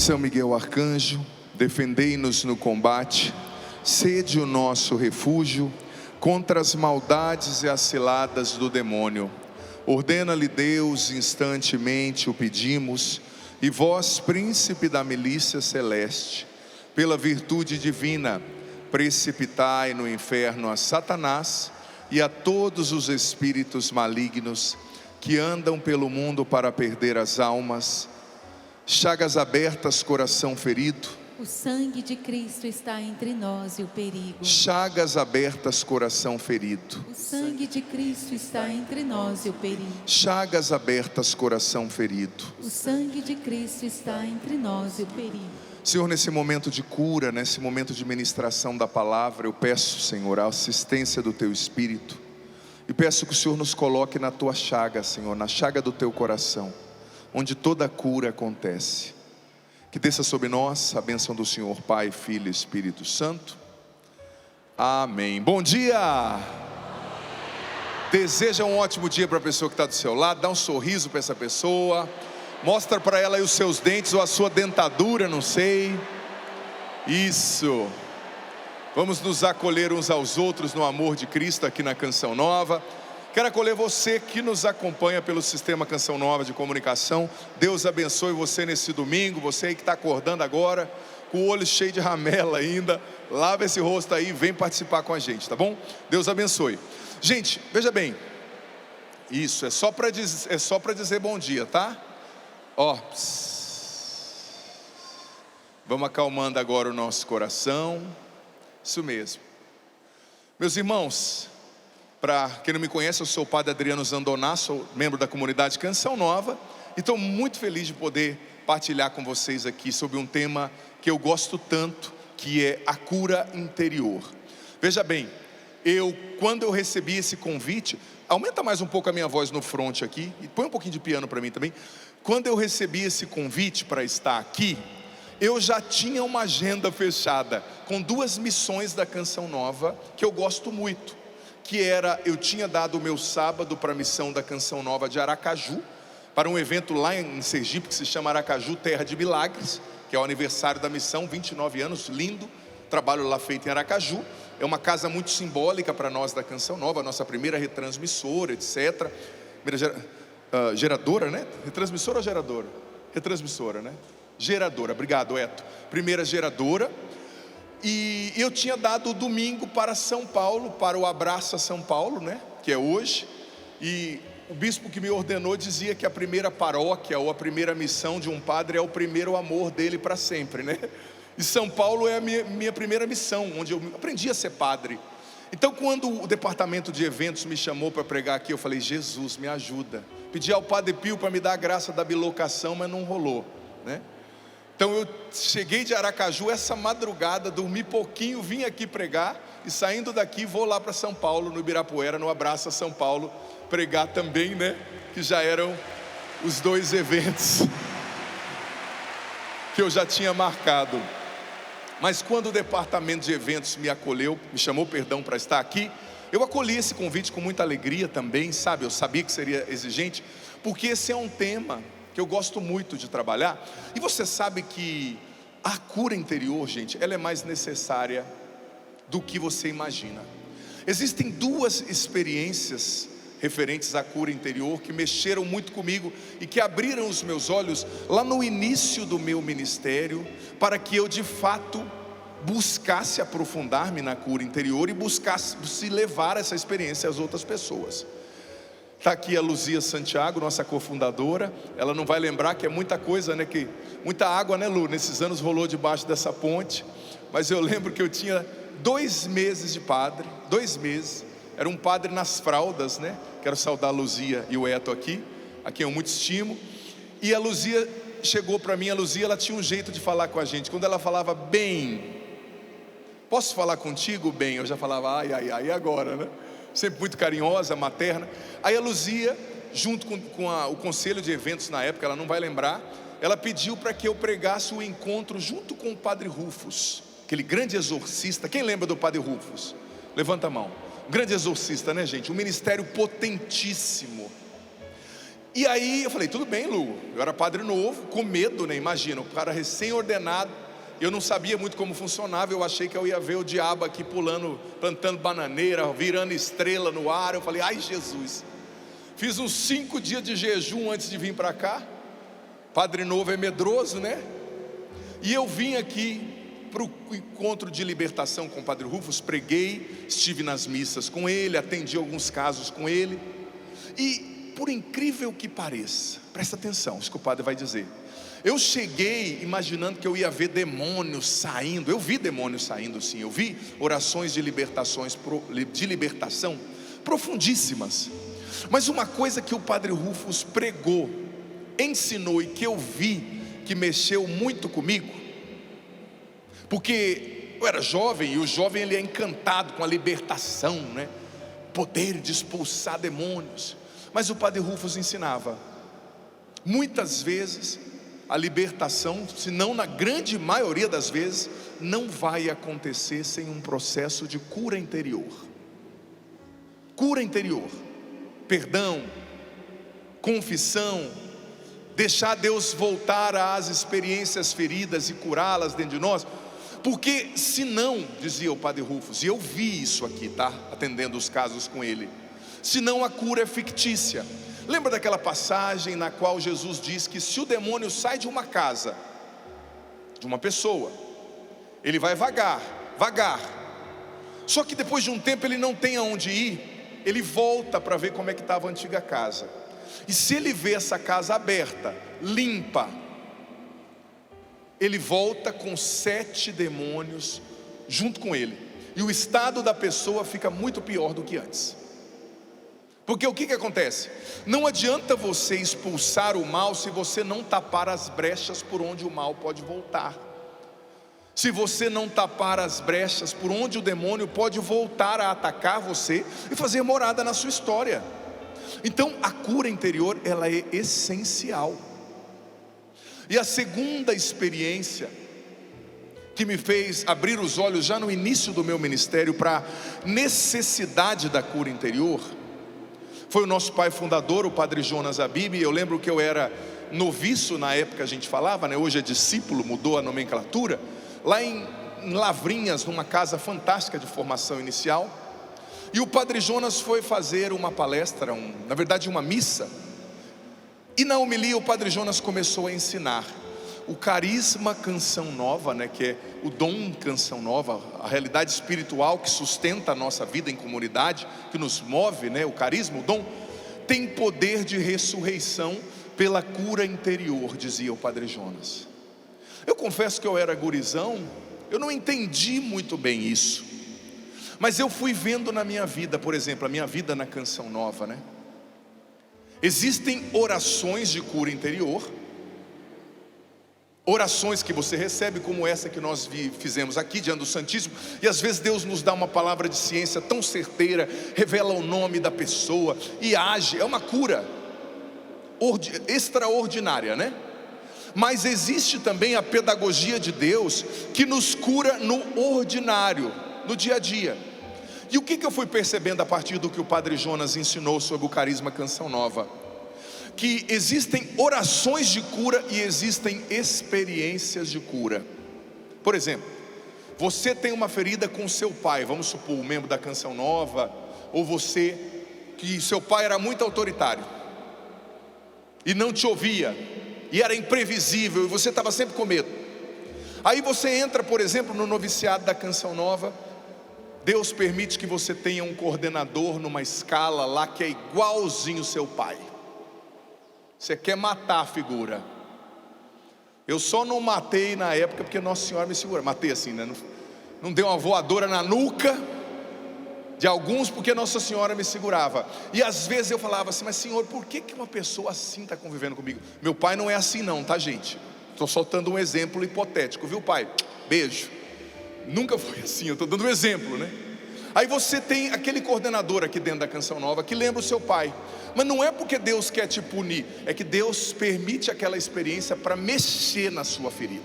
São Miguel Arcanjo, defendei-nos no combate, sede o nosso refúgio contra as maldades e as ciladas do demônio. Ordena-lhe Deus, instantemente o pedimos, e vós, príncipe da milícia celeste, pela virtude divina, precipitai no inferno a Satanás e a todos os espíritos malignos que andam pelo mundo para perder as almas. Chagas abertas, coração ferido. O sangue de Cristo está entre nós e o perigo. Chagas abertas, coração ferido. O sangue de Cristo está entre nós e o perigo. Chagas abertas, coração ferido. O sangue de Cristo está entre nós e o perigo. Senhor, nesse momento de cura, nesse momento de ministração da palavra, eu peço, Senhor, a assistência do Teu Espírito. E peço que o Senhor nos coloque na Tua chaga, Senhor, na chaga do Teu coração, onde toda a cura acontece. Que desça sobre nós a bênção do Senhor, Pai, Filho e Espírito Santo. Amém. Bom dia! Deseja um ótimo dia para a pessoa que está do seu lado. Dá um sorriso para essa pessoa. Mostra para ela aí os seus dentes ou a sua dentadura, não sei. Isso. Vamos nos acolher uns aos outros no amor de Cristo aqui na Canção Nova. Quero acolher você que nos acompanha pelo Sistema Canção Nova de Comunicação. Deus abençoe você nesse domingo. Você aí que está acordando agora, com o olho cheio de ramela ainda. Lava esse rosto aí e vem participar com a gente, tá bom? Deus abençoe. Gente, veja bem. Isso, é só para dizer bom dia, tá? Ó. Vamos acalmando agora o nosso coração. Isso mesmo. Meus irmãos, para quem não me conhece, eu sou o Padre Adriano Zandoná, sou membro da comunidade Canção Nova e estou muito feliz de poder partilhar com vocês aqui sobre um tema que eu gosto tanto, que é a cura interior. Veja bem, quando eu recebi esse convite, aumenta mais um pouco a minha voz no front aqui e põe um pouquinho de piano para mim também. Quando eu recebi esse convite para estar aqui, eu já tinha uma agenda fechada com 2 missões da Canção Nova que eu gosto muito. Que era, eu tinha dado o meu sábado para a missão da Canção Nova de Aracaju, para um evento lá em Sergipe, que se chama Aracaju Terra de Milagres, que é o aniversário da missão, 29 anos, lindo, trabalho lá feito em Aracaju. É uma casa muito simbólica para nós da Canção Nova, nossa primeira retransmissora, etc. Geradora, né? Retransmissora ou geradora? Retransmissora, né? Geradora, obrigado, Eto. Primeira geradora. E eu tinha dado o domingo para São Paulo, para o Abraça São Paulo, né? Que é hoje. E o bispo que me ordenou dizia que a primeira paróquia ou a primeira missão de um padre é o primeiro amor dele para sempre, né? E São Paulo é a minha primeira missão, onde eu aprendi a ser padre. Então, quando o departamento de eventos me chamou para pregar aqui, eu falei: Jesus, me ajuda. Pedi ao Padre Pio para me dar a graça da bilocação, mas não rolou, né? Então eu cheguei de Aracaju essa madrugada, dormi pouquinho, vim aqui pregar e saindo daqui vou lá para São Paulo, no Ibirapuera, no Abraça São Paulo, pregar também, né? Que já eram os 2 eventos que eu já tinha marcado. Mas quando o departamento de eventos me chamou para estar aqui, eu acolhi esse convite com muita alegria também, sabe? Eu sabia que seria exigente, porque esse é um tema que eu gosto muito de trabalhar. E você sabe que a cura interior, gente, ela é mais necessária do que você imagina. Existem 2 experiências referentes à cura interior que mexeram muito comigo e que abriram os meus olhos lá no início do meu ministério, para que eu de fato buscasse aprofundar-me na cura interior e buscasse levar essa experiência às outras pessoas. Está aqui a Luzia Santiago, nossa cofundadora. Ela não vai lembrar que é muita coisa, né? Que muita água, né, Lu? Nesses anos rolou debaixo dessa ponte. Mas eu lembro que eu tinha 2 meses de padre, 2 meses. Era um padre nas fraldas, né? Quero saudar a Luzia e o Eto aqui, a quem eu muito estimo. E a Luzia chegou para mim. A Luzia, ela tinha um jeito de falar com a gente. Quando ela falava: bem, posso falar contigo, bem? Eu já falava: ai, ai, ai, e agora, né? Sempre muito carinhosa, materna. Aí a Luzia, junto com o conselho de eventos na época, ela não vai lembrar, ela pediu para que eu pregasse o encontro junto com o Padre Rufus, aquele grande exorcista. Quem lembra do Padre Rufus? Levanta a mão. Grande exorcista, né, gente? Um ministério potentíssimo. E aí eu falei, tudo bem, Lu. Eu era padre novo, com medo, né? Imagina, o cara recém-ordenado. Eu não sabia muito como funcionava. Eu achei que eu ia ver o diabo aqui pulando, plantando bananeira, virando estrela no ar. Eu falei, ai Jesus. Fiz uns 5 dias de jejum antes de vir para cá. Padre novo é medroso, né? E eu vim aqui para o encontro de libertação com o Padre Rufus. Preguei, estive nas missas com ele, atendi alguns casos com ele. E por incrível que pareça, presta atenção, isso que o padre vai dizer. Eu cheguei imaginando que eu ia ver demônios saindo. Eu vi demônios saindo, sim. Eu vi orações de libertação profundíssimas. Mas uma coisa que o Padre Rufus pregou, ensinou e que eu vi que mexeu muito comigo, porque eu era jovem e o jovem ele é encantado com a libertação, né? Poder de expulsar demônios. Mas o Padre Rufus ensinava, muitas vezes a libertação, se não na grande maioria das vezes, não vai acontecer sem um processo de cura interior. Cura interior, perdão, confissão, deixar Deus voltar às experiências feridas e curá-las dentro de nós. Porque senão, dizia o Padre Rufus, e eu vi isso aqui, tá? Atendendo os casos com ele, senão a cura é fictícia. Lembra daquela passagem na qual Jesus diz que se o demônio sai de uma casa, de uma pessoa, ele vai vagar, só que depois de um tempo ele não tem aonde ir, ele volta para ver como é que estava a antiga casa. E se ele vê essa casa aberta, limpa, ele volta com 7 demônios junto com ele, e o estado da pessoa fica muito pior do que antes. Porque o que acontece? Não adianta você expulsar o mal se você não tapar as brechas por onde o mal pode voltar. Se você não tapar as brechas por onde o demônio pode voltar a atacar você e fazer morada na sua história. Então a cura interior, ela é essencial. E a segunda experiência que me fez abrir os olhos já no início do meu ministério para a necessidade da cura interior, foi o nosso pai fundador, o Padre Jonas Abib. Eu lembro que eu era noviço na época, a gente falava, né? Hoje é discípulo, mudou a nomenclatura. Lá em Lavrinhas, numa casa fantástica de formação inicial. E o Padre Jonas foi fazer uma palestra, na verdade uma missa. E na homilia o Padre Jonas começou a ensinar o carisma Canção Nova, né? Que é o dom Canção Nova, a realidade espiritual que sustenta a nossa vida em comunidade, que nos move, né? O carisma, o dom, tem poder de ressurreição pela cura interior, dizia o Padre Jonas. Eu confesso que eu era gurizão, eu não entendi muito bem isso, mas eu fui vendo na minha vida, por exemplo, a minha vida na Canção Nova, né? Existem orações de cura interior, orações que você recebe, como essa que nós fizemos aqui diante do Santíssimo. E às vezes Deus nos dá uma palavra de ciência tão certeira, revela o nome da pessoa e age, é uma cura extraordinária, né? Mas existe também a pedagogia de Deus, que nos cura no ordinário, no dia a dia. E o que eu fui percebendo a partir do que o Padre Jonas ensinou sobre o carisma Canção Nova? Que existem orações de cura e existem experiências de cura. Por exemplo, você tem uma ferida com seu pai, vamos supor, um membro da Canção Nova, ou você, que seu pai era muito autoritário e não te ouvia, e era imprevisível, e você estava sempre com medo. Aí você entra, por exemplo, no noviciado da Canção Nova. Deus permite que você tenha um coordenador numa escala lá que é igualzinho seu pai. Você quer matar a figura. Eu só não matei na época porque Nossa Senhora me segura. Matei assim, né? Não deu uma voadora na nuca de alguns porque Nossa Senhora me segurava. E às vezes eu falava assim, mas Senhor, por que uma pessoa assim está convivendo comigo? Meu pai não é assim não, tá, gente? Estou soltando um exemplo hipotético, viu, pai? Beijo. Nunca foi assim, eu estou dando um exemplo, né? Aí você tem aquele coordenador aqui dentro da Canção Nova que lembra o seu pai. Mas não é porque Deus quer te punir, é que Deus permite aquela experiência para mexer na sua ferida.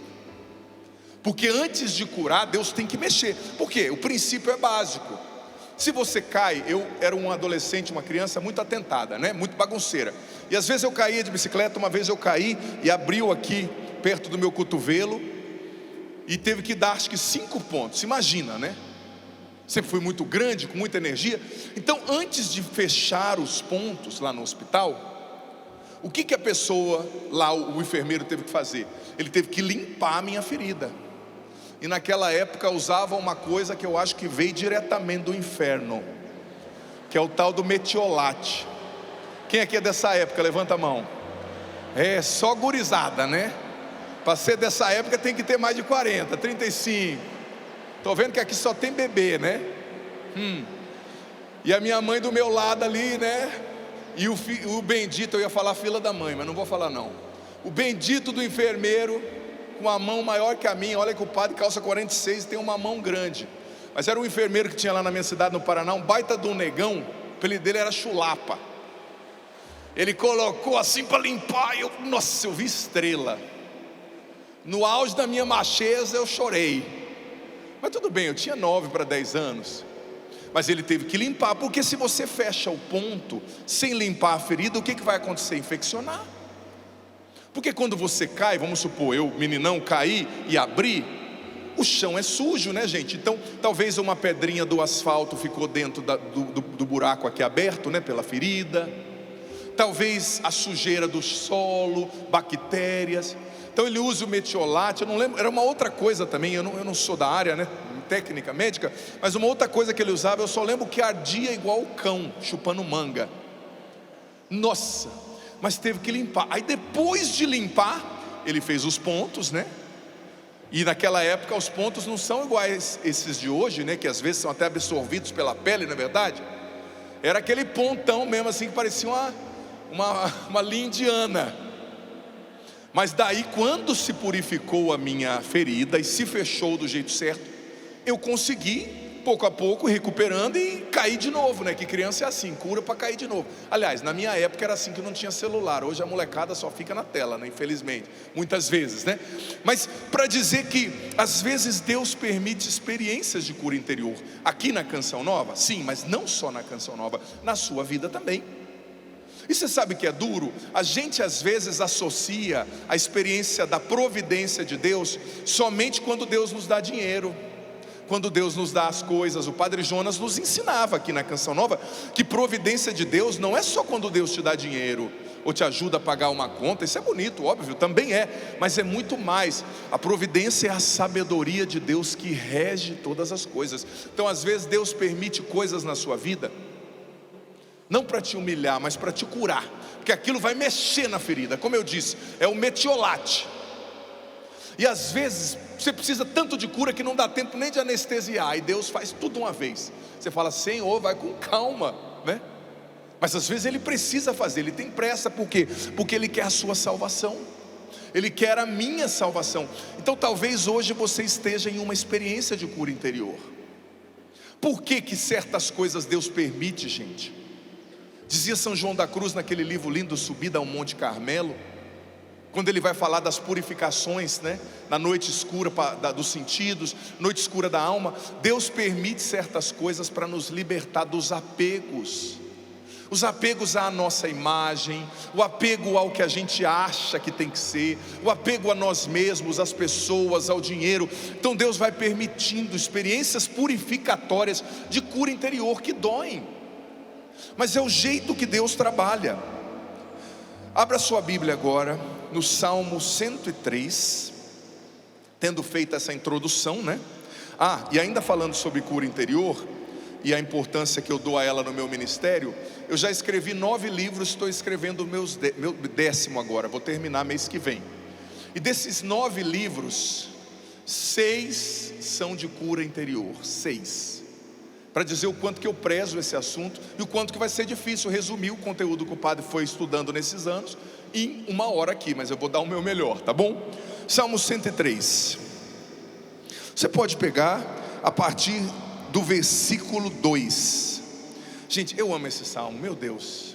Porque antes de curar, Deus tem que mexer. Por quê? O princípio é básico. Se você cai, eu era um adolescente, uma criança muito atentada, né? Muito bagunceira. E às vezes eu caía de bicicleta. Uma vez eu caí e abriu aqui perto do meu cotovelo, e teve que dar acho que 5 pontos, imagina, né? Sempre fui muito grande, com muita energia. Então antes de fechar os pontos lá no hospital, o que a pessoa lá, o enfermeiro teve que fazer? Ele teve que limpar a minha ferida. E naquela época usava uma coisa que eu acho que veio diretamente do inferno, que é o tal do metiolate. Quem aqui é dessa época? Levanta a mão. É só gurizada, né? Para ser dessa época tem que ter mais de 40, 35. Estou vendo que aqui só tem bebê, né? E a minha mãe do meu lado ali, né? E o bendito, eu ia falar fila da mãe, mas não vou falar não. O bendito do enfermeiro, com a mão maior que a minha. Olha que o padre calça 46 e tem uma mão grande. Mas era um enfermeiro que tinha lá na minha cidade, no Paraná, um baita de um negão. O apelido dele era Chulapa. Ele colocou assim para limpar, e nossa, eu vi estrela. No auge da minha macheza eu chorei. Mas tudo bem, eu tinha 9 para 10 anos. Mas ele teve que limpar, porque se você fecha o ponto sem limpar a ferida, o que vai acontecer? Infeccionar. Porque quando você cai, vamos supor, eu, meninão, caí e abri, o chão é sujo, né, gente? Então, talvez uma pedrinha do asfalto ficou dentro do buraco aqui aberto, né, pela ferida. Talvez a sujeira do solo, bactérias. Então ele usa o metiolate, eu não lembro, era uma outra coisa também, eu não sou da área, né, técnica médica, mas uma outra coisa que ele usava, eu só lembro que ardia igual o cão chupando manga. Nossa, mas teve que limpar. Aí depois de limpar, ele fez os pontos, né? E naquela época os pontos não são iguais esses de hoje, né? Que às vezes são até absorvidos pela pele, não é verdade? Era aquele pontão mesmo assim, que parecia uma linha indiana. Mas daí, quando se purificou a minha ferida e se fechou do jeito certo, eu consegui, pouco a pouco, recuperando e cair de novo, né? Que criança é assim, cura para cair de novo. Aliás, na minha época era assim, que não tinha celular. Hoje a molecada só fica na tela, né? Infelizmente, muitas vezes, né? Mas para dizer que às vezes Deus permite experiências de cura interior. Aqui na Canção Nova, sim, mas não só na Canção Nova, na sua vida também. E você sabe que é duro? A gente às vezes associa a experiência da providência de Deus somente quando Deus nos dá dinheiro, quando Deus nos dá as coisas. O Padre Jonas nos ensinava aqui na Canção Nova que providência de Deus não é só quando Deus te dá dinheiro ou te ajuda a pagar uma conta. Isso é bonito, óbvio, também é, mas é muito mais. A providência é a sabedoria de Deus que rege todas as coisas. Então às vezes Deus permite coisas na sua vida, não para te humilhar, mas para te curar, porque aquilo vai mexer na ferida. Como eu disse, é o metiolate. E às vezes você precisa tanto de cura que não dá tempo nem de anestesiar, e Deus faz tudo uma vez. Você fala, Senhor, vai com calma, né? Mas às vezes Ele precisa fazer, Ele tem pressa. Por quê? Porque Ele quer a sua salvação, Ele quer a minha salvação. Então talvez hoje você esteja em uma experiência de cura interior. Por que certas coisas Deus permite, gente? Dizia São João da Cruz naquele livro lindo, Subida ao Monte Carmelo, quando ele vai falar das purificações, né? Na noite escura dos sentidos, noite escura da alma. Deus permite certas coisas para nos libertar dos apegos. Os apegos à nossa imagem, o apego ao que a gente acha que tem que ser, o apego a nós mesmos, às pessoas, ao dinheiro. Então Deus vai permitindo experiências purificatórias de cura interior que doem. Mas é o jeito que Deus trabalha. Abra sua Bíblia agora no Salmo 103. Tendo feito essa introdução, né? E ainda falando sobre cura interior e a importância que eu dou a ela no meu ministério, eu já escrevi 9 livros, estou escrevendo meu 10º agora, vou terminar mês que vem. E desses 9 livros, 6 são de cura interior. 6. Para dizer o quanto que eu prezo esse assunto e o quanto que vai ser difícil resumir o conteúdo que o padre foi estudando nesses anos em 1 hora aqui, mas eu vou dar o meu melhor, tá bom? Salmo 103. Você pode pegar a partir do versículo 2. Gente, eu amo esse salmo, meu Deus,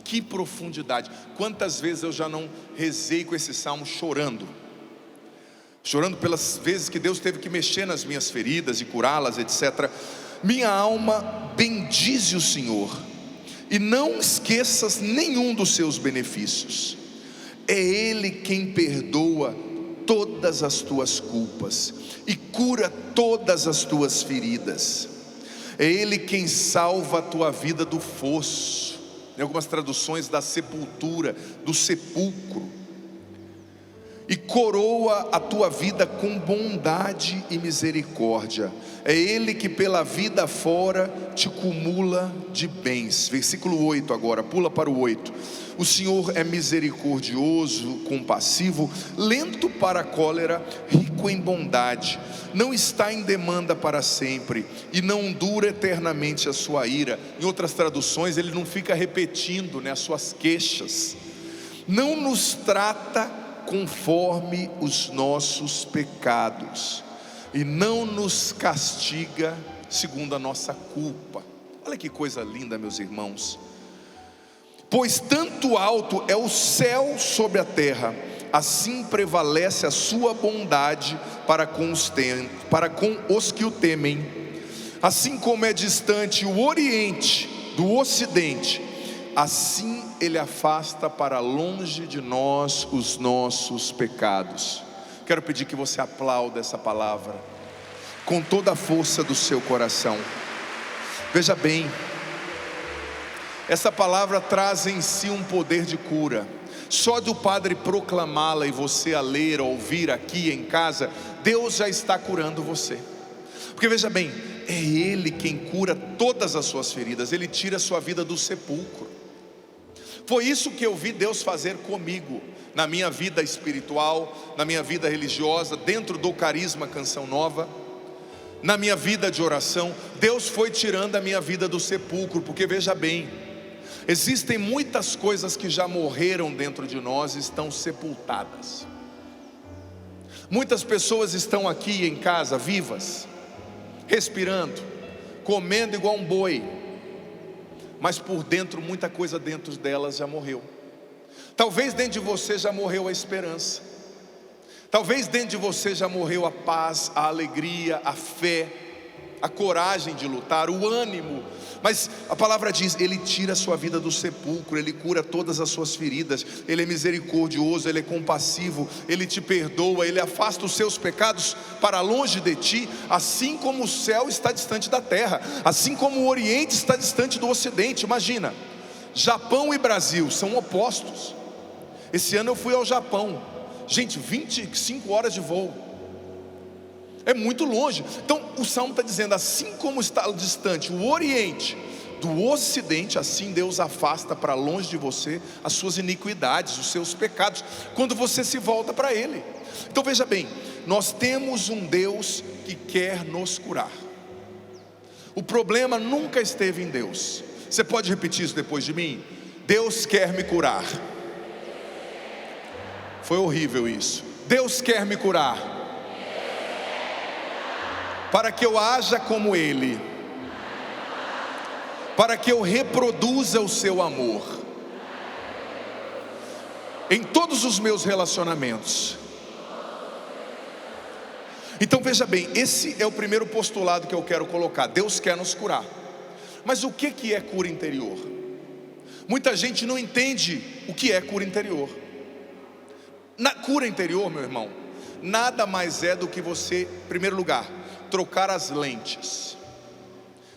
que profundidade. Quantas vezes eu já não rezei com esse salmo chorando pelas vezes que Deus teve que mexer nas minhas feridas e curá-las, etc. Minha alma bendize o Senhor, e não esqueças nenhum dos seus benefícios. É Ele quem perdoa todas as tuas culpas e cura todas as tuas feridas. É Ele quem salva a tua vida do fosso, em algumas traduções da sepultura, do sepulcro, e coroa a tua vida com bondade e misericórdia. É Ele que pela vida fora te cumula de bens. Versículo 8 agora, pula para o 8. O Senhor é misericordioso, compassivo, lento para a cólera, rico em bondade, não está em demanda para sempre, e não dura eternamente a sua ira. Em outras traduções, ele não fica repetindo, as suas queixas. Não nos trata conforme os nossos pecados, e não nos castiga segundo a nossa culpa. Olha que coisa linda, meus irmãos. Pois tanto alto é o céu sobre a terra, assim prevalece a sua bondade para com os que o temem. Assim como é distante o Oriente do Ocidente, assim Ele afasta para longe de nós os nossos pecados. Quero pedir que você aplaude essa palavra com toda a força do seu coração. Veja bem, essa palavra traz em si um poder de cura. Só do Padre proclamá-la e você a ler, a ouvir aqui em casa, Deus já está curando você. Porque veja bem, é Ele quem cura todas as suas feridas. Ele tira a sua vida do sepulcro. Foi isso que eu vi Deus fazer comigo, na minha vida espiritual, na minha vida religiosa, dentro do Carisma Canção Nova, na minha vida de oração. Deus foi tirando a minha vida do sepulcro, porque veja bem, existem muitas coisas que já morreram dentro de nós e estão sepultadas. Muitas pessoas estão aqui em casa vivas, respirando, comendo igual um boi, mas por dentro, muita coisa dentro delas já morreu. Talvez dentro de você já morreu a esperança, talvez dentro de você já morreu a paz, a alegria, a fé, a coragem de lutar, o ânimo. Mas a palavra diz, Ele tira a sua vida do sepulcro, Ele cura todas as suas feridas, Ele é misericordioso, Ele é compassivo, Ele te perdoa, Ele afasta os seus pecados para longe de ti, assim como o céu está distante da terra, assim como o Oriente está distante do Ocidente. Imagina, Japão e Brasil são opostos. Esse ano eu fui ao Japão, gente, 25 horas de voo, é muito longe. Então o Salmo está dizendo, assim como está distante o Oriente do Ocidente, assim Deus afasta para longe de você as suas iniquidades, os seus pecados, quando você se volta para Ele. Então veja bem, nós temos um Deus que quer nos curar. O problema nunca esteve em Deus. Você pode repetir isso depois de mim? Deus quer me curar. Foi horrível isso. Deus quer me curar, para que eu haja como Ele, para que eu reproduza o seu amor em todos os meus relacionamentos. Então veja bem, esse é o primeiro postulado que eu quero colocar. Deus quer nos curar. Mas o que é cura interior? Muita gente não entende o que é cura interior. Na cura interior, meu irmão, nada mais é do que você, em primeiro lugar, trocar as lentes.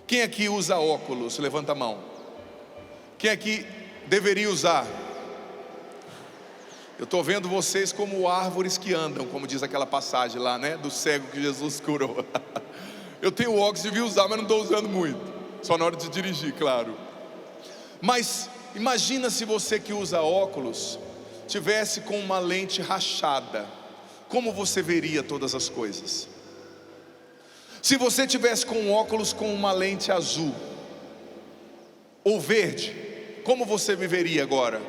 Quem aqui usa óculos? Levanta a mão. Quem aqui deveria usar? Eu estou vendo vocês como árvores que andam, como diz aquela passagem lá, do cego que Jesus curou. Eu tenho óculos, devia usar, mas não estou usando muito, só na hora de dirigir, claro. Mas imagina se você que usa óculos tivesse com uma lente rachada, como você veria todas as coisas? Se você tivesse com um óculos com uma lente azul ou verde, como você me veria agora?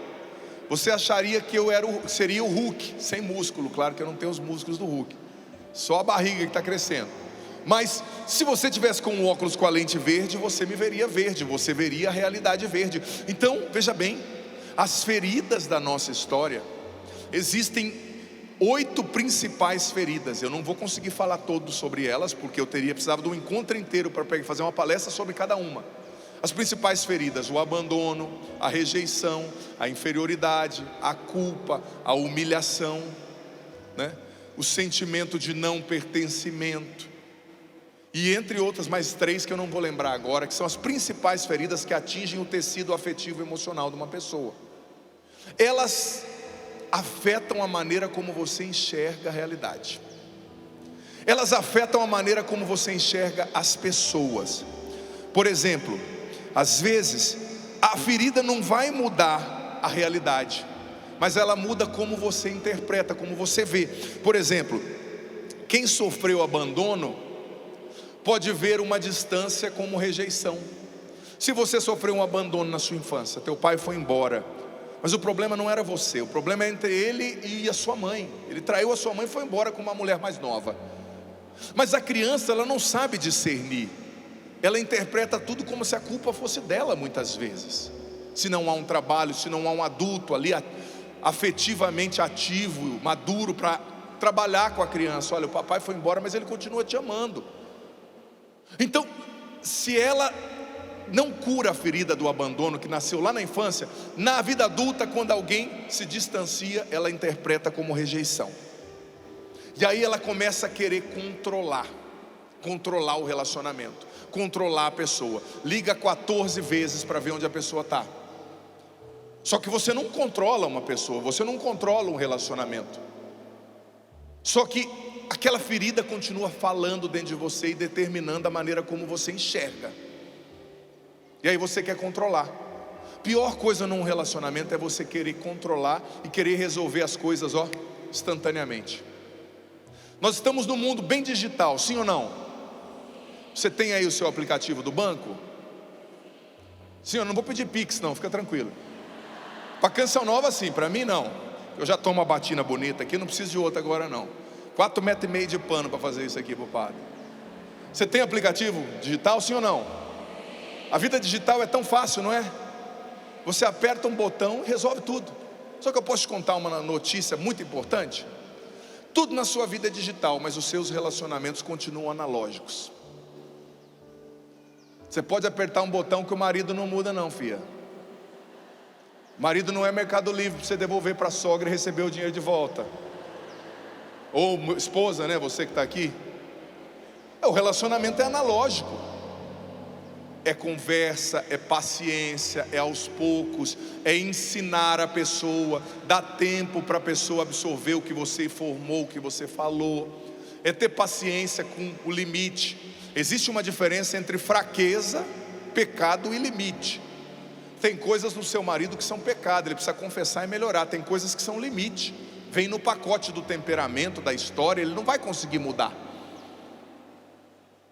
Você acharia que eu seria o Hulk, sem músculo. Claro que eu não tenho os músculos do Hulk, só a barriga que está crescendo. Mas se você tivesse com um óculos com a lente verde, você me veria verde, você veria a realidade verde. Então veja bem, as feridas da nossa história, existem 8 principais feridas. Eu não vou conseguir falar todo sobre elas, porque eu precisava de um encontro inteiro para fazer uma palestra sobre cada uma. As principais feridas: o abandono, a rejeição, a inferioridade, a culpa, a humilhação, né? O sentimento de não pertencimento, e entre outras mais 3 que eu não vou lembrar agora, que são as principais feridas que atingem o tecido afetivo e emocional de uma pessoa. Elas afetam a maneira como você enxerga a realidade. Elas afetam a maneira como você enxerga as pessoas. Por exemplo, às vezes a ferida não vai mudar a realidade, mas ela muda como você interpreta, como você vê. Por exemplo, quem sofreu abandono pode ver uma distância como rejeição. Se você sofreu um abandono na sua infância, teu pai foi embora, mas o problema não era você, o problema é entre ele e a sua mãe. Ele traiu a sua mãe e foi embora com uma mulher mais nova. Mas a criança, ela não sabe discernir. Ela interpreta tudo como se a culpa fosse dela muitas vezes. Se não há um trabalho, se não há um adulto ali afetivamente ativo, maduro para trabalhar com a criança. Olha, o papai foi embora, mas ele continua te amando. Então, se ela não cura a ferida do abandono que nasceu lá na infância, na vida adulta, quando alguém se distancia, ela interpreta como rejeição. E aí ela começa a querer controlar o relacionamento, controlar a pessoa. Liga 14 vezes para ver onde a pessoa está. Só que você não controla uma pessoa, você não controla um relacionamento. Só que aquela ferida continua falando dentro de você e determinando a maneira como você enxerga. E aí você quer controlar. Pior coisa num relacionamento é você querer controlar e querer resolver as coisas, instantaneamente. Nós estamos num mundo bem digital, sim ou não? Você tem aí o seu aplicativo do banco? Sim, eu não vou pedir Pix não, fica tranquilo. Para canção nova sim, para mim não. Eu já tomo uma batina bonita aqui, não preciso de outra agora não. 4,5 metros de pano para fazer isso aqui pro padre. Você tem aplicativo digital, sim ou não? A vida digital é tão fácil, não é? Você aperta um botão e resolve tudo. Só que eu posso te contar uma notícia muito importante. Tudo na sua vida é digital, mas os seus relacionamentos continuam analógicos. Você pode apertar um botão que o marido não muda não, filha. O marido não é Mercado Livre para você devolver para a sogra e receber o dinheiro de volta. Ou esposa, né, você que está aqui. O relacionamento é analógico. É conversa, é paciência, é aos poucos, é ensinar a pessoa, dar tempo para a pessoa absorver o que você informou, o que você falou. É ter paciência com o limite. Existe uma diferença entre fraqueza, pecado e limite. Tem coisas no seu marido que são pecado, ele precisa confessar e melhorar. Tem coisas que são limite. Vem no pacote do temperamento, da história, ele não vai conseguir mudar.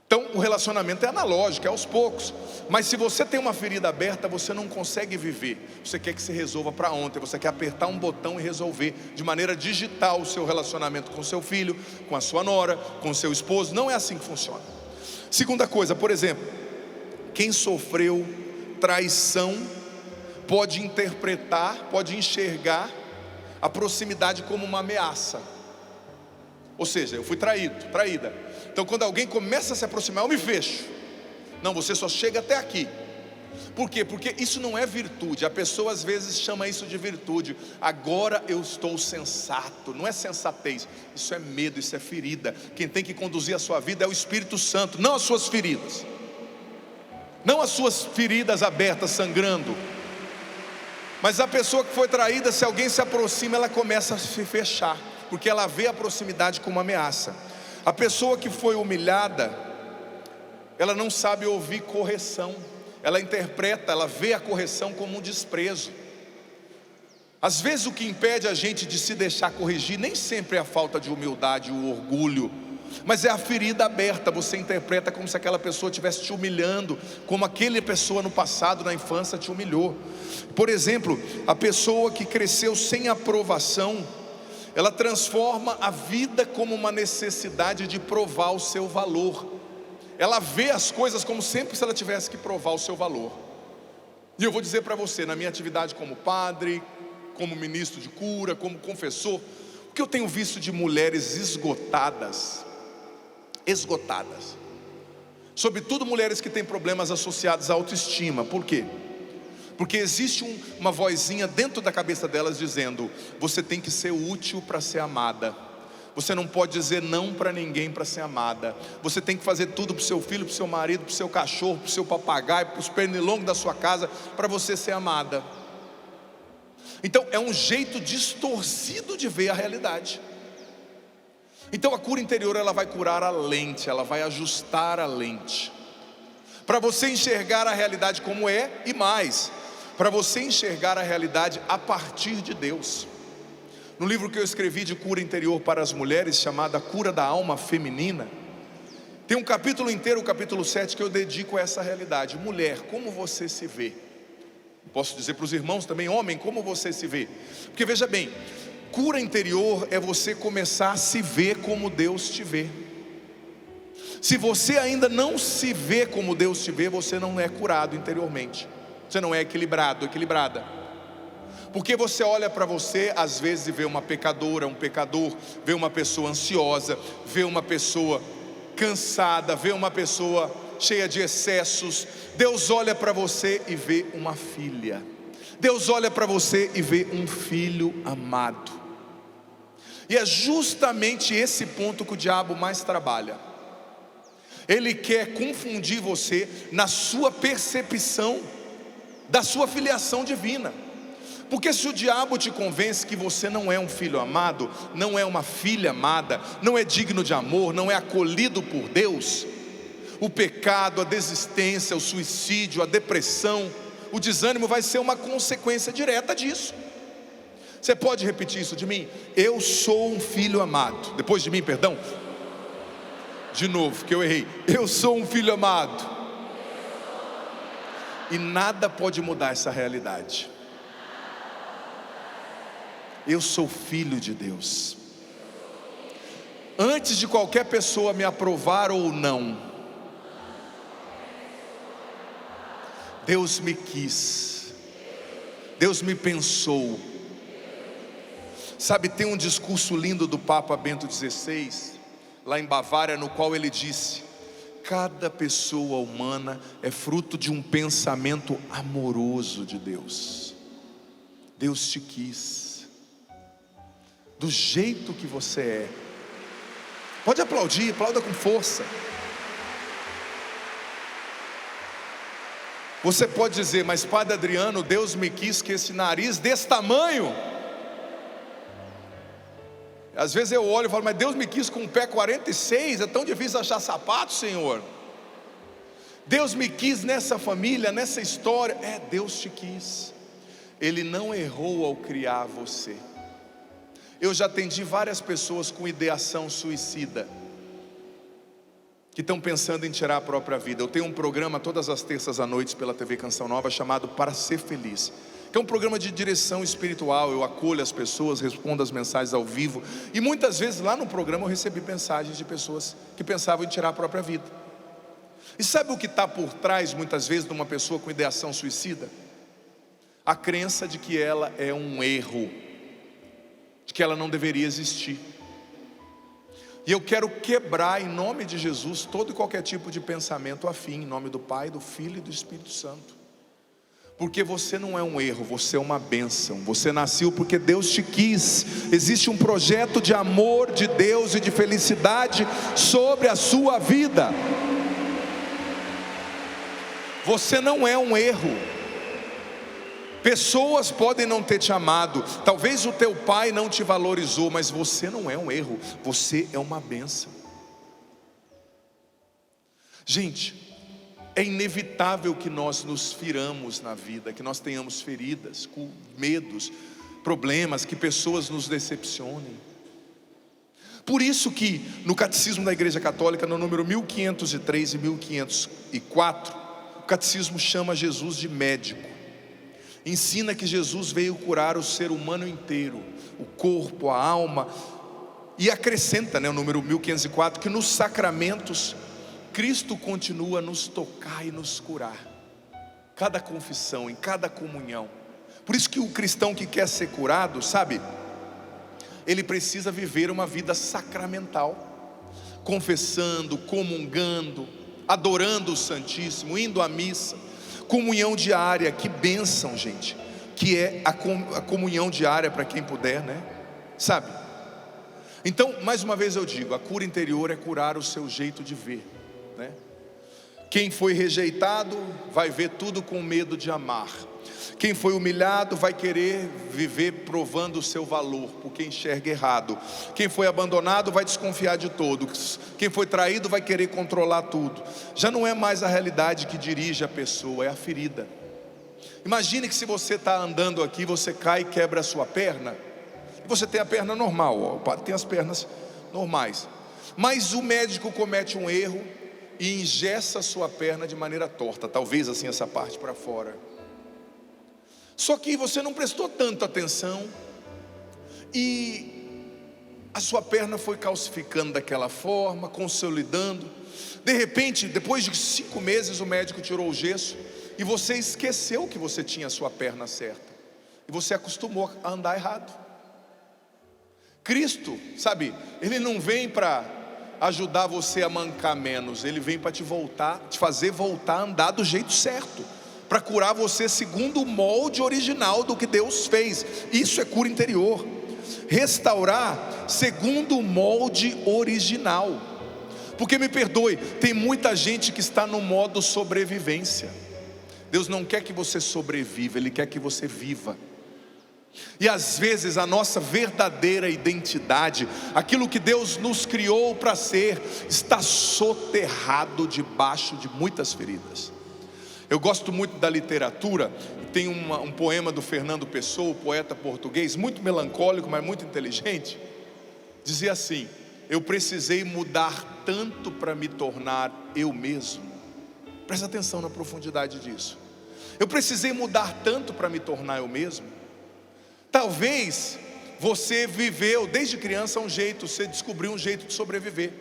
Então o relacionamento é analógico, é aos poucos. Mas se você tem uma ferida aberta, você não consegue viver. Você quer que se resolva para ontem. Você quer apertar um botão e resolver de maneira digital o seu relacionamento com seu filho, com a sua nora, com seu esposo. Não é assim que funciona. Segunda coisa, por exemplo, quem sofreu traição pode interpretar, pode enxergar a proximidade como uma ameaça. Ou seja, eu fui traída. Então quando alguém começa a se aproximar, eu me fecho. Não, você só chega até aqui. Por quê? Porque isso não é virtude. A pessoa às vezes chama isso de virtude. Agora eu estou sensato. Não é sensatez, isso é medo, isso é ferida. Quem tem que conduzir a sua vida é o Espírito Santo, não as suas feridas. Não as suas feridas abertas, sangrando. Mas a pessoa que foi traída, se alguém se aproxima, ela começa a se fechar, porque ela vê a proximidade como ameaça. A pessoa que foi humilhada, ela não sabe ouvir correção. Ela interpreta, ela vê a correção como um desprezo. Às vezes o que impede a gente de se deixar corrigir nem sempre é a falta de humildade, o orgulho, mas é a ferida aberta. Você interpreta como se aquela pessoa estivesse te humilhando, como aquela pessoa no passado, na infância, te humilhou. Por exemplo, a pessoa que cresceu sem aprovação, ela transforma a vida como uma necessidade de provar o seu valor. Ela vê as coisas como sempre se ela tivesse que provar o seu valor. E eu vou dizer para você, na minha atividade como padre, como ministro de cura, como confessor, o que eu tenho visto de mulheres esgotadas. Sobretudo mulheres que têm problemas associados à autoestima. Por quê? Porque existe uma vozinha dentro da cabeça delas dizendo: você tem que ser útil para ser amada. Você não pode dizer não para ninguém para ser amada. Você tem que fazer tudo para o seu filho, para o seu marido, para o seu cachorro, para o seu papagaio, para os pernilongos da sua casa, para você ser amada. Então é um jeito distorcido de ver a realidade. Então a cura interior, ela vai curar a lente, ela vai ajustar a lente, para você enxergar a realidade como é, e mais, para você enxergar a realidade a partir de Deus. No livro que eu escrevi de cura interior para as mulheres, chamado A Cura da Alma Feminina, tem um capítulo inteiro, o capítulo 7, que eu dedico a essa realidade. Mulher, como você se vê? Posso dizer para os irmãos também: homem, como você se vê? Porque veja bem, cura interior é você começar a se ver como Deus te vê. Se você ainda não se vê como Deus te vê, você não é curado interiormente, você não é equilibrado, equilibrada. Porque você olha para você às vezes e vê uma pecadora, um pecador, vê uma pessoa ansiosa, vê uma pessoa cansada, vê uma pessoa cheia de excessos. Deus olha para você e vê uma filha. Deus olha para você e vê um filho amado. E é justamente esse ponto que o diabo mais trabalha. Ele quer confundir você na sua percepção da sua filiação divina. Porque se o diabo te convence que você não é um filho amado, não é uma filha amada, não é digno de amor, não é acolhido por Deus, o pecado, a desistência, o suicídio, a depressão, o desânimo vai ser uma consequência direta disso. Você pode repetir isso de mim? Eu sou um filho amado. Depois de mim, perdão. De novo, que eu errei. Eu sou um filho amado. E nada pode mudar essa realidade. Eu sou filho de Deus. Antes de qualquer pessoa me aprovar ou não, Deus me quis, Deus me pensou. Sabe, tem um discurso lindo do Papa Bento XVI, lá em Bavária, no qual ele disse: cada pessoa humana é fruto de um pensamento amoroso de Deus. Deus te quis do jeito que você é. Pode aplaudir, aplauda com força. Você pode dizer: mas Padre Adriano, Deus me quis com esse nariz desse tamanho. Às vezes eu olho e falo: mas Deus me quis com um pé 46, é tão difícil achar sapato, Senhor. Deus me quis nessa família, nessa história. Deus te quis. Ele não errou ao criar você. Eu já atendi várias pessoas com ideação suicida, que estão pensando em tirar a própria vida. Eu tenho um programa todas as terças à noite pela TV Canção Nova, chamado Para Ser Feliz, que é um programa de direção espiritual. Eu acolho as pessoas, respondo as mensagens ao vivo. E muitas vezes lá no programa eu recebi mensagens de pessoas que pensavam em tirar a própria vida. E sabe o que está por trás muitas vezes de uma pessoa com ideação suicida? A crença de que ela é um erro, de que ela não deveria existir. E eu quero quebrar em nome de Jesus todo e qualquer tipo de pensamento afim, em nome do Pai, do Filho e do Espírito Santo. Porque você não é um erro, você é uma bênção. Você nasceu porque Deus te quis. Existe um projeto de amor de Deus e de felicidade sobre a sua vida. Você não é um erro. Pessoas podem não ter te amado, talvez o teu pai não te valorizou, mas você não é um erro, você é uma bênção. Gente, é inevitável que nós nos firamos na vida, que nós tenhamos feridas, medos, problemas, que pessoas nos decepcionem. Por isso que no Catecismo da Igreja Católica, no número 1503 e 1504, o Catecismo chama Jesus de médico. Ensina que Jesus veio curar o ser humano inteiro, o corpo, a alma. E acrescenta, o número 1504, que nos sacramentos Cristo continua a nos tocar e nos curar. Cada confissão, em cada comunhão. Por isso que o cristão que quer ser curado, sabe, ele precisa viver uma vida sacramental, confessando, comungando, adorando o Santíssimo, indo à missa, comunhão diária. Que bênção, gente, que é a comunhão diária para quem puder, né? Sabe? Então, mais uma vez eu digo, a cura interior é curar o seu jeito de ver, né? Quem foi rejeitado vai ver tudo com medo de amar. Quem foi humilhado vai querer viver provando o seu valor, porque enxerga errado. Quem foi abandonado vai desconfiar de todos. Quem foi traído vai querer controlar tudo. Já não é mais a realidade que dirige a pessoa, é a ferida. Imagine que se você está andando aqui, você cai e quebra a sua perna. Você tem a perna normal, ó, o padre tem as pernas normais. Mas o médico comete um erro e engessa a sua perna de maneira torta, talvez assim essa parte para fora. Só que você não prestou tanta atenção e a sua perna foi calcificando daquela forma, consolidando. De repente, depois de 5 meses, o médico tirou o gesso e você esqueceu que você tinha a sua perna certa. E você acostumou a andar errado. Cristo, sabe, Ele não vem para ajudar você a mancar menos. Ele vem para te fazer voltar a andar do jeito certo, para curar você segundo o molde original do que Deus fez. Isso é cura interior. Restaurar segundo o molde original. Porque me perdoe, tem muita gente que está no modo sobrevivência. Deus não quer que você sobreviva, Ele quer que você viva. E às vezes a nossa verdadeira identidade, aquilo que Deus nos criou para ser, está soterrado debaixo de muitas feridas. Eu gosto muito da literatura. Tem um poema do Fernando Pessoa, poeta português, muito melancólico, mas muito inteligente. Dizia assim: eu precisei mudar tanto para me tornar eu mesmo. Presta atenção na profundidade disso. Eu precisei mudar tanto para me tornar eu mesmo. Talvez você viveu desde criança um jeito, você descobriu um jeito de sobreviver.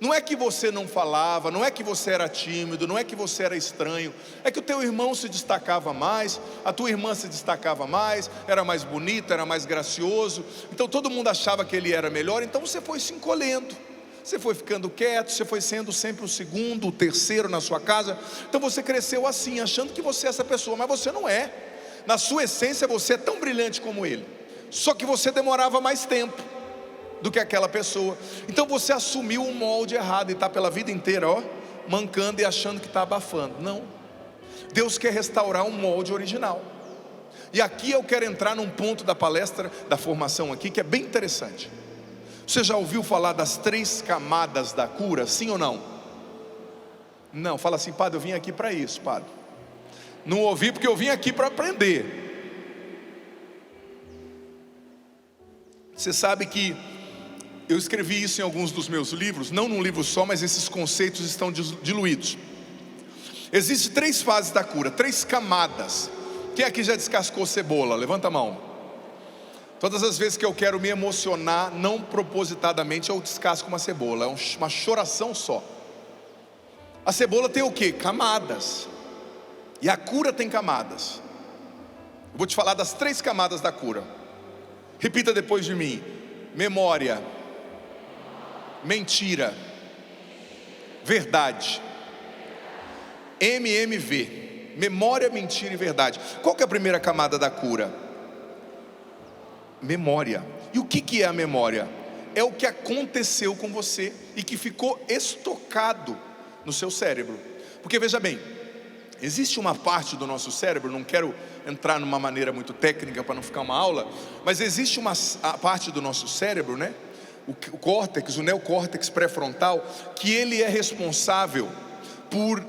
Não é que você não falava, não é que você era tímido, não é que você era estranho. É que o teu irmão se destacava mais, a tua irmã se destacava mais, era mais bonito, era mais gracioso. Então todo mundo achava que ele era melhor, então você foi se encolhendo. Você foi ficando quieto, você foi sendo sempre o segundo, o terceiro na sua casa. Então você cresceu assim, achando que você é essa pessoa, mas você não é. Na sua essência você é tão brilhante como ele, só que você demorava mais tempo do que aquela pessoa. Então você assumiu um molde errado e está pela vida inteira, ó, mancando e achando que está abafando. Não, Deus quer restaurar um molde original. E aqui eu quero entrar num ponto da palestra, da formação aqui, que é bem interessante. Você já ouviu falar das 3 camadas da cura, sim ou não? Não, fala assim: padre, eu vim aqui para isso, padre. Não ouvi porque eu vim aqui para aprender. Você sabe que eu escrevi isso em alguns dos meus livros, não num livro só, mas esses conceitos estão diluídos. Existem 3 fases da cura, 3 camadas. Quem aqui já descascou cebola? Levanta a mão. Todas as vezes que eu quero me emocionar, não propositadamente, eu descasco uma cebola. É uma choração só. A cebola tem o quê? Camadas. E a cura tem camadas. Eu vou te falar das 3 camadas da cura. Repita depois de mim: memória, mentira, verdade. MMV. Memória, mentira e verdade. Qual que é a primeira camada da cura? Memória. E o que é a memória? É o que aconteceu com você e que ficou estocado no seu cérebro. Porque veja bem, existe uma parte do nosso cérebro, não quero entrar numa maneira muito técnica para não ficar uma aula, mas existe a parte do nosso cérebro, né? O córtex, o neocórtex pré-frontal, que ele é responsável por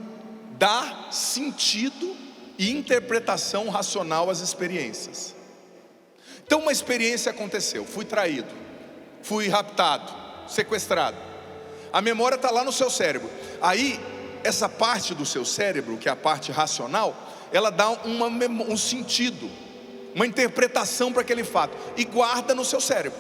dar sentido e interpretação racional às experiências. Então uma experiência aconteceu, fui traído, fui raptado, sequestrado. A memória está lá no seu cérebro. Aí essa parte do seu cérebro, que é a parte racional, ela dá um sentido, uma interpretação para aquele fato e guarda no seu cérebro.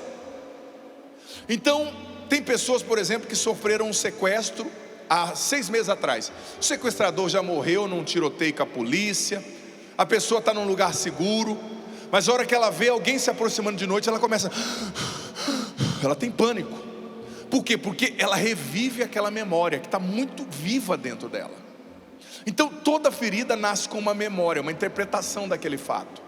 Então tem pessoas, por exemplo, que sofreram um sequestro há 6 meses atrás. O sequestrador já morreu num tiroteio com a polícia, a pessoa está num lugar seguro, mas a hora que ela vê alguém se aproximando de noite, ela começa, ela tem pânico. Por quê? Porque ela revive aquela memória que está muito viva dentro dela. Então toda ferida nasce com uma memória, uma interpretação daquele fato.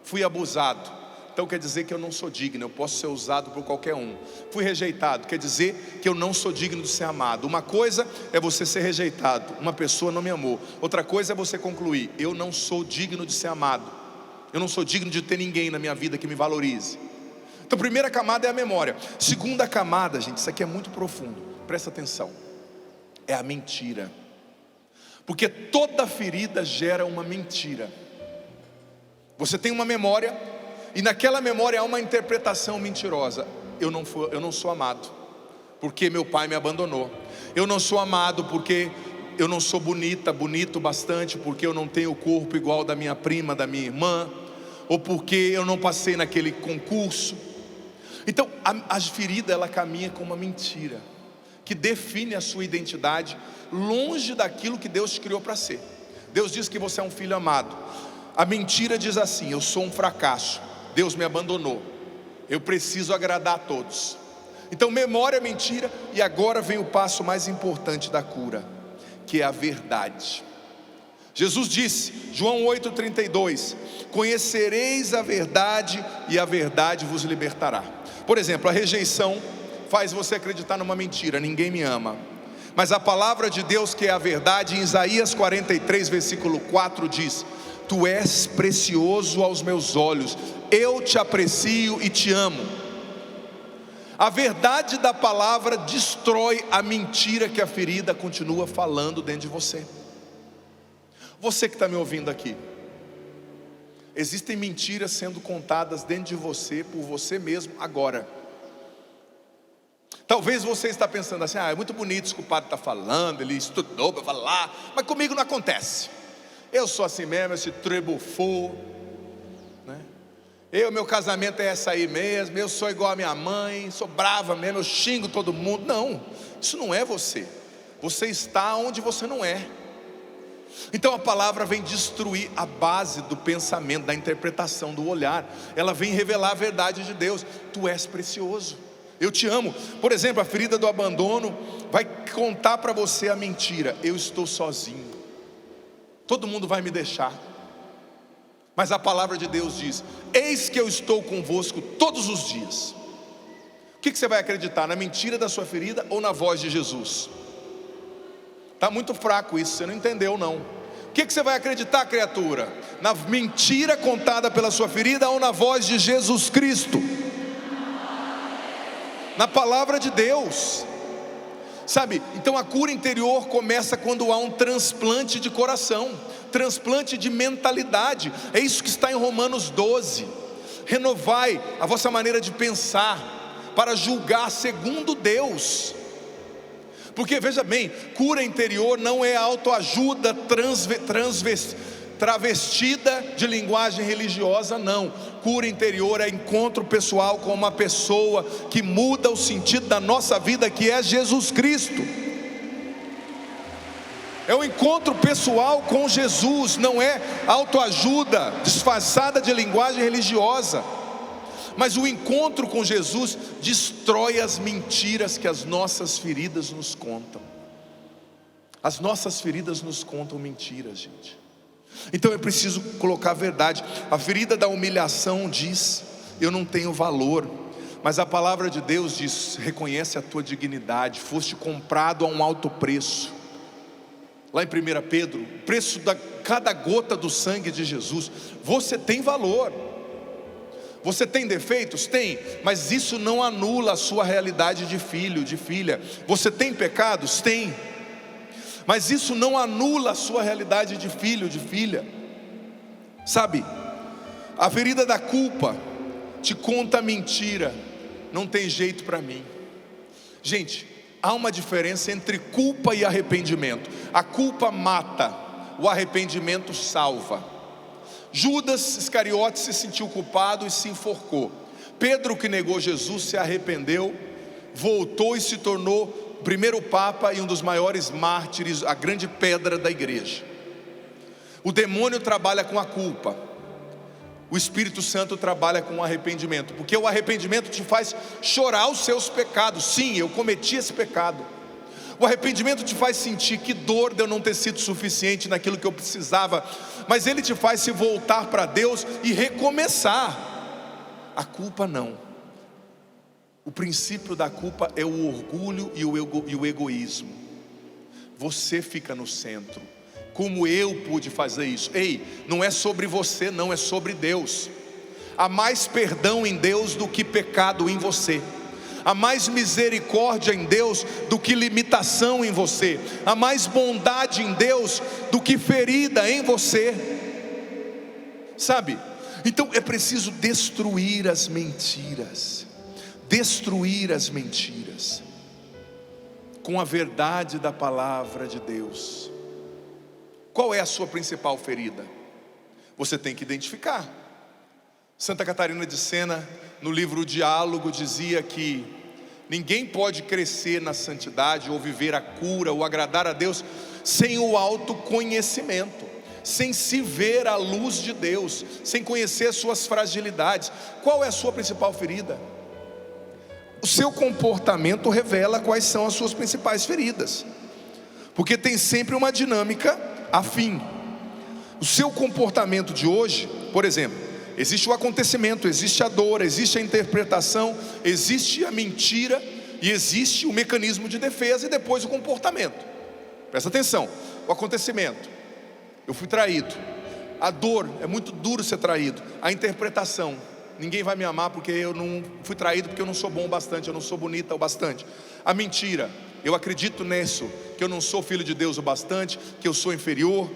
Fui abusado, então quer dizer que eu não sou digno, eu posso ser usado por qualquer um. Fui rejeitado, quer dizer que eu não sou digno de ser amado. Uma coisa é você ser rejeitado, uma pessoa não me amou. Outra coisa é você concluir: eu não sou digno de ser amado, eu não sou digno de ter ninguém na minha vida que me valorize. Então a primeira camada é a memória. Segunda camada, gente, isso aqui é muito profundo, presta atenção, é a mentira. Porque toda ferida gera uma mentira. Você tem uma memória, e naquela memória há uma interpretação mentirosa. Eu não sou amado, porque meu pai me abandonou. Eu não sou amado porque eu não sou bonito bastante, porque eu não tenho o corpo igual da minha prima, da minha irmã, ou porque eu não passei naquele concurso. Então a ferida, ela caminha com uma mentira que define a sua identidade, longe daquilo que Deus te criou para ser. Deus diz que você é um filho amado. A mentira diz assim: eu sou um fracasso, Deus me abandonou, eu preciso agradar a todos. Então memória é mentira. E agora vem o passo mais importante da cura, que é a verdade. Jesus disse, João 8,32: conhecereis a verdade e a verdade vos libertará. Por exemplo, a rejeição faz você acreditar numa mentira: ninguém me ama. Mas a palavra de Deus, que é a verdade, em Isaías 43 versículo 4 diz: tu és precioso aos meus olhos, eu te aprecio e te amo. A verdade da palavra destrói a mentira que a ferida continua falando dentro de você. Você que está me ouvindo aqui, existem mentiras sendo contadas dentro de você, por você mesmo agora. Talvez você está pensando assim: é muito bonito isso que o padre está falando, ele estudou para falar, mas comigo não acontece. Eu sou assim mesmo, esse trebufô, né? Meu casamento é essa aí mesmo, eu sou igual a minha mãe, sou brava mesmo, eu xingo todo mundo. Não, isso não é você. Você está onde você não é. Então a palavra vem destruir a base do pensamento, da interpretação, do olhar. Ela vem revelar a verdade de Deus: tu és precioso, eu te amo. Por exemplo, a ferida do abandono vai contar para você a mentira: eu estou sozinho, todo mundo vai me deixar. Mas a palavra de Deus diz: eis que eu estou convosco todos os dias. O que você vai acreditar? Na mentira da sua ferida ou na voz de Jesus? Está muito fraco isso, você não entendeu não. O que você vai acreditar, criatura? Na mentira contada pela sua ferida ou na voz de Jesus Cristo? Na palavra de Deus. Sabe, então a cura interior começa quando há um transplante de coração, transplante de mentalidade. É isso que está em Romanos 12. Renovai a vossa maneira de pensar, para julgar segundo Deus. Porque veja bem, cura interior não é autoajuda travestida de linguagem religiosa, não. Cura interior é encontro pessoal com uma pessoa que muda o sentido da nossa vida, que é Jesus Cristo. É um encontro pessoal com Jesus, não é autoajuda disfarçada de linguagem religiosa. Mas o encontro com Jesus destrói as mentiras que as nossas feridas nos contam. As nossas feridas nos contam mentiras, gente. Então é preciso colocar a verdade. A ferida da humilhação diz: eu não tenho valor. Mas a palavra de Deus diz: reconhece a tua dignidade, foste comprado a um alto preço. Lá em 1 Pedro, o preço da cada gota do sangue de Jesus. Você tem valor. Você tem defeitos? Tem, mas isso não anula a sua realidade de filho, de filha. Você tem pecados? Tem, mas isso não anula a sua realidade de filho, de filha. Sabe, a ferida da culpa te conta mentira: não tem jeito para mim. Gente, há uma diferença entre culpa e arrependimento. A culpa mata, o arrependimento salva. Judas Iscariote se sentiu culpado e se enforcou. Pedro, que negou Jesus, se arrependeu, voltou e se tornou o primeiro papa e um dos maiores mártires, a grande pedra da igreja. O demônio trabalha com a culpa. O Espírito Santo trabalha com o arrependimento, porque o arrependimento te faz chorar os seus pecados. Sim, eu cometi esse pecado. O arrependimento te faz sentir que dor de eu não ter sido suficiente naquilo que eu precisava, mas ele te faz se voltar para Deus e recomeçar. A culpa não. O princípio da culpa é o orgulho e o egoísmo. Você fica no centro. Como eu pude fazer isso? Ei, não é sobre você, não, é sobre Deus. Há mais perdão em Deus do que pecado em você. Há mais misericórdia em Deus do que limitação em você. Há mais bondade em Deus do que ferida em você. Sabe? Então é preciso destruir as mentiras. Destruir as mentiras com a verdade da palavra de Deus. Qual é a sua principal ferida? Você tem que identificar. Santa Catarina de Sena, no livro Diálogo, dizia que ninguém pode crescer na santidade, ou viver a cura, ou agradar a Deus, sem o autoconhecimento, sem se ver à luz de Deus, sem conhecer suas fragilidades. Qual é a sua principal ferida? O seu comportamento revela quais são as suas principais feridas, porque tem sempre uma dinâmica afim. O seu comportamento de hoje, por exemplo, existe o acontecimento, existe a dor, existe a interpretação, existe a mentira e existe o mecanismo de defesa e depois o comportamento. Presta atenção, o acontecimento, eu fui traído. A dor, é muito duro ser traído. A interpretação, ninguém vai me amar porque eu não fui traído, porque eu não sou bom o bastante, eu não sou bonita o bastante. A mentira, eu acredito nisso, que eu não sou filho de Deus o bastante, que eu sou inferior.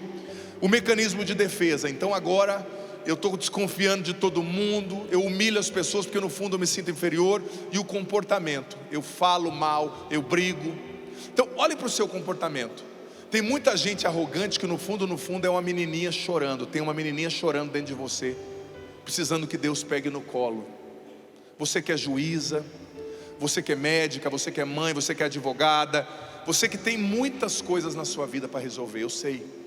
O mecanismo de defesa, então agora eu estou desconfiando de todo mundo, eu humilho as pessoas porque no fundo eu me sinto inferior. E o comportamento, eu falo mal, eu brigo. Então olhe para o seu comportamento. Tem muita gente arrogante que no fundo é uma menininha chorando. Tem uma menininha chorando dentro de você, precisando que Deus pegue no colo. Você que é juíza, você que é médica, você que é mãe, você que é advogada, você que tem muitas coisas na sua vida para resolver, eu sei.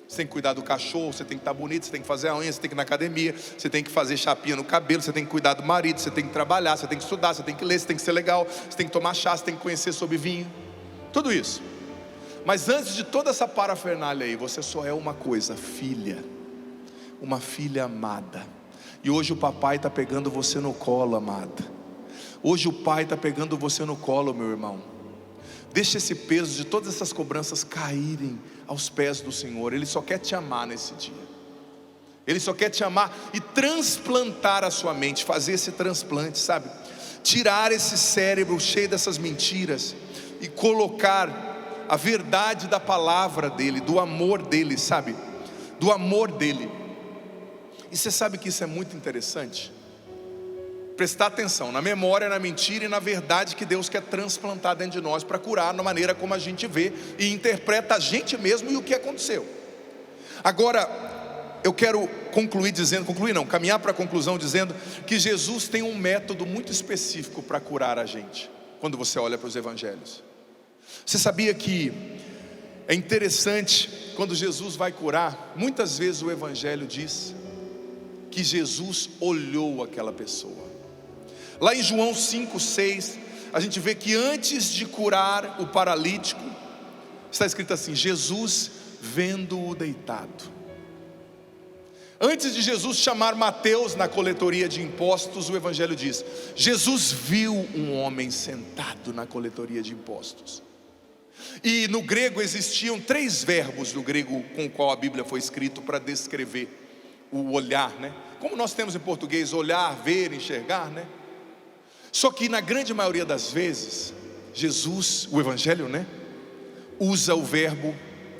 Você tem que cuidar do cachorro, você tem que estar bonito, você tem que fazer a unha, você tem que ir na academia, você tem que fazer chapinha no cabelo, você tem que cuidar do marido, você tem que trabalhar, você tem que estudar, você tem que ler, você tem que ser legal, você tem que tomar chá, você tem que conhecer sobre vinho, tudo isso. Mas antes de toda essa parafernália aí, você só é uma coisa, filha, uma filha amada. E hoje o papai está pegando você no colo, amada. Hoje o pai está pegando você no colo, meu irmão. Deixa esse peso de todas essas cobranças caírem aos pés do Senhor. Ele só quer te amar nesse dia. Ele só quer te amar e transplantar a sua mente, fazer esse transplante, sabe? Tirar esse cérebro cheio dessas mentiras e colocar a verdade da palavra dele, do amor dele, sabe? Do amor dele. E você sabe que isso é muito interessante? Prestar atenção na memória, na mentira e na verdade que Deus quer transplantar dentro de nós para curar na maneira como a gente vê e interpreta a gente mesmo e o que aconteceu. Agora, eu quero caminhar para a conclusão dizendo que Jesus tem um método muito específico para curar a gente. Quando você olha para os evangelhos, você sabia que é interessante quando Jesus vai curar, muitas vezes o evangelho diz que Jesus olhou aquela pessoa. Lá em João 5:6, a gente vê que antes de curar o paralítico, está escrito assim: Jesus vendo-o deitado. Antes de Jesus chamar Mateus na coletoria de impostos, o evangelho diz: Jesus viu um homem sentado na coletoria de impostos. E no grego existiam 3 verbos do grego com o qual a Bíblia foi escrita para descrever o olhar, né? Como nós temos em português olhar, ver, enxergar, né? Só que na grande maioria das vezes, Jesus, o evangelho, né, usa o verbo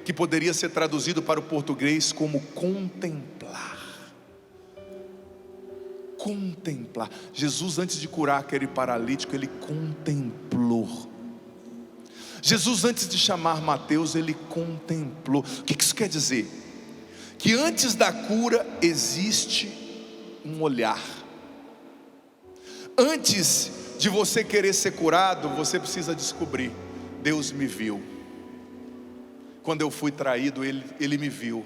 que poderia ser traduzido para o português como contemplar. Contemplar. Jesus, antes de curar aquele paralítico, ele contemplou. Jesus, antes de chamar Mateus, ele contemplou. O que isso quer dizer? Que antes da cura existe um olhar. Antes de você querer ser curado, você precisa descobrir: Deus me viu. Quando eu fui traído, Ele me viu.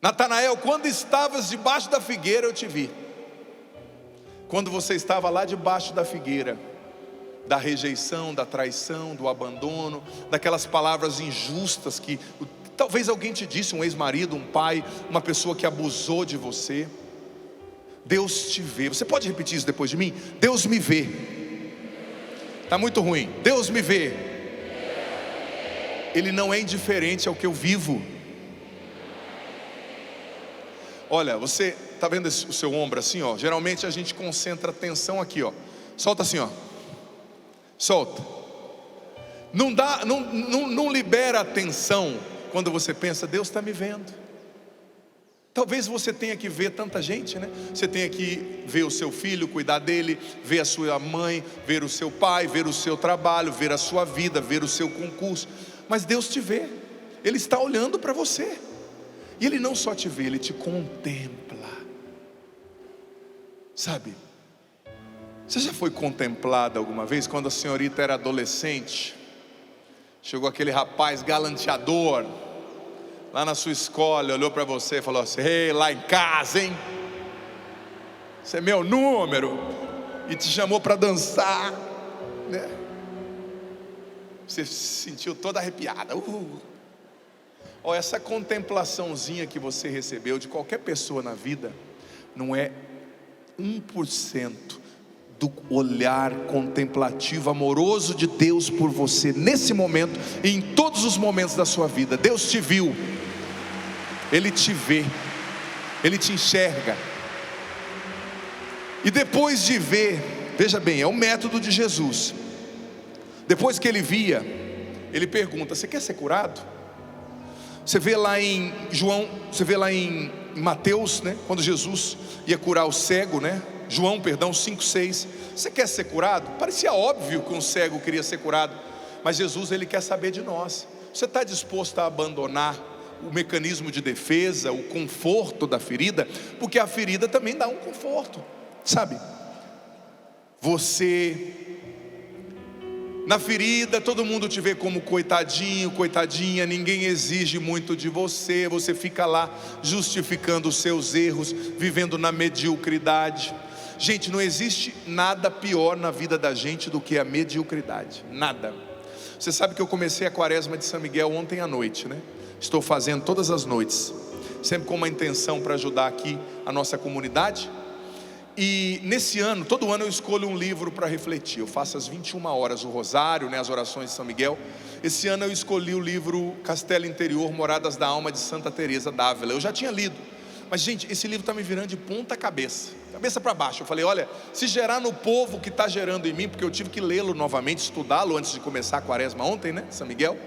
Natanael, quando estavas debaixo da figueira eu te vi. Quando você estava lá debaixo da figueira, da rejeição, da traição, do abandono, daquelas palavras injustas que talvez alguém te disse, um ex-marido, um pai, uma pessoa que abusou de você. Deus te vê. Você pode repetir isso depois de mim? Deus me vê. Está muito ruim. Deus me vê. Ele não é indiferente ao que eu vivo. Olha, você está vendo o seu ombro assim, ó? Geralmente a gente concentra a atenção aqui, ó. Solta assim, ó. Solta. Não libera a atenção quando você pensa, Deus está me vendo. Talvez você tenha que ver tanta gente, né? Você tenha que ver o seu filho, cuidar dele, ver a sua mãe, ver o seu pai, ver o seu trabalho, ver a sua vida, ver o seu concurso. Mas Deus te vê. Ele está olhando para você. E Ele não só te vê, Ele te contempla. Sabe? Você já foi contemplada alguma vez? Quando a senhorita era adolescente, chegou aquele rapaz galanteador lá na sua escola, olhou para você e falou assim: ei, lá em casa, hein? Você é meu número. E te chamou para dançar, né? Você se sentiu toda arrepiada. Ó, essa contemplaçãozinha que você recebeu de qualquer pessoa na vida não é 1% do olhar contemplativo, amoroso de Deus por você, nesse momento e em todos os momentos da sua vida. Deus te viu, Ele te vê, Ele te enxerga. E depois de ver, veja bem, é o método de Jesus. Depois que Ele via, Ele pergunta: você quer ser curado? Você vê lá em João, você vê lá em Mateus, né? Quando Jesus ia curar o cego, né? João, perdão, 5,6. Você quer ser curado? Parecia óbvio que um cego queria ser curado, mas Jesus, Ele quer saber de nós. Você está disposto a abandonar o mecanismo de defesa, o conforto da ferida? Porque a ferida também dá um conforto, sabe? Você, na ferida, todo mundo te vê como coitadinho, coitadinha, ninguém exige muito de você. Você fica lá justificando os seus erros, vivendo na mediocridade. Gente, não existe nada pior na vida da gente do que a mediocridade, nada. Você sabe que eu comecei a quaresma de São Miguel ontem à noite, né? Estou fazendo todas as noites, sempre com uma intenção para ajudar aqui a nossa comunidade. E nesse ano, todo ano eu escolho um livro para refletir. Eu faço às 21 horas o rosário, né, as orações de São Miguel. Esse ano eu escolhi o livro Castelo Interior, Moradas da Alma, de Santa Teresa d'Ávila. Eu já tinha lido, mas gente, esse livro está me virando de ponta cabeça, cabeça para baixo. Eu falei, olha, se gerar no povo que está gerando em mim, porque eu tive que lê-lo novamente, estudá-lo antes de começar a quaresma ontem, né, São Miguel.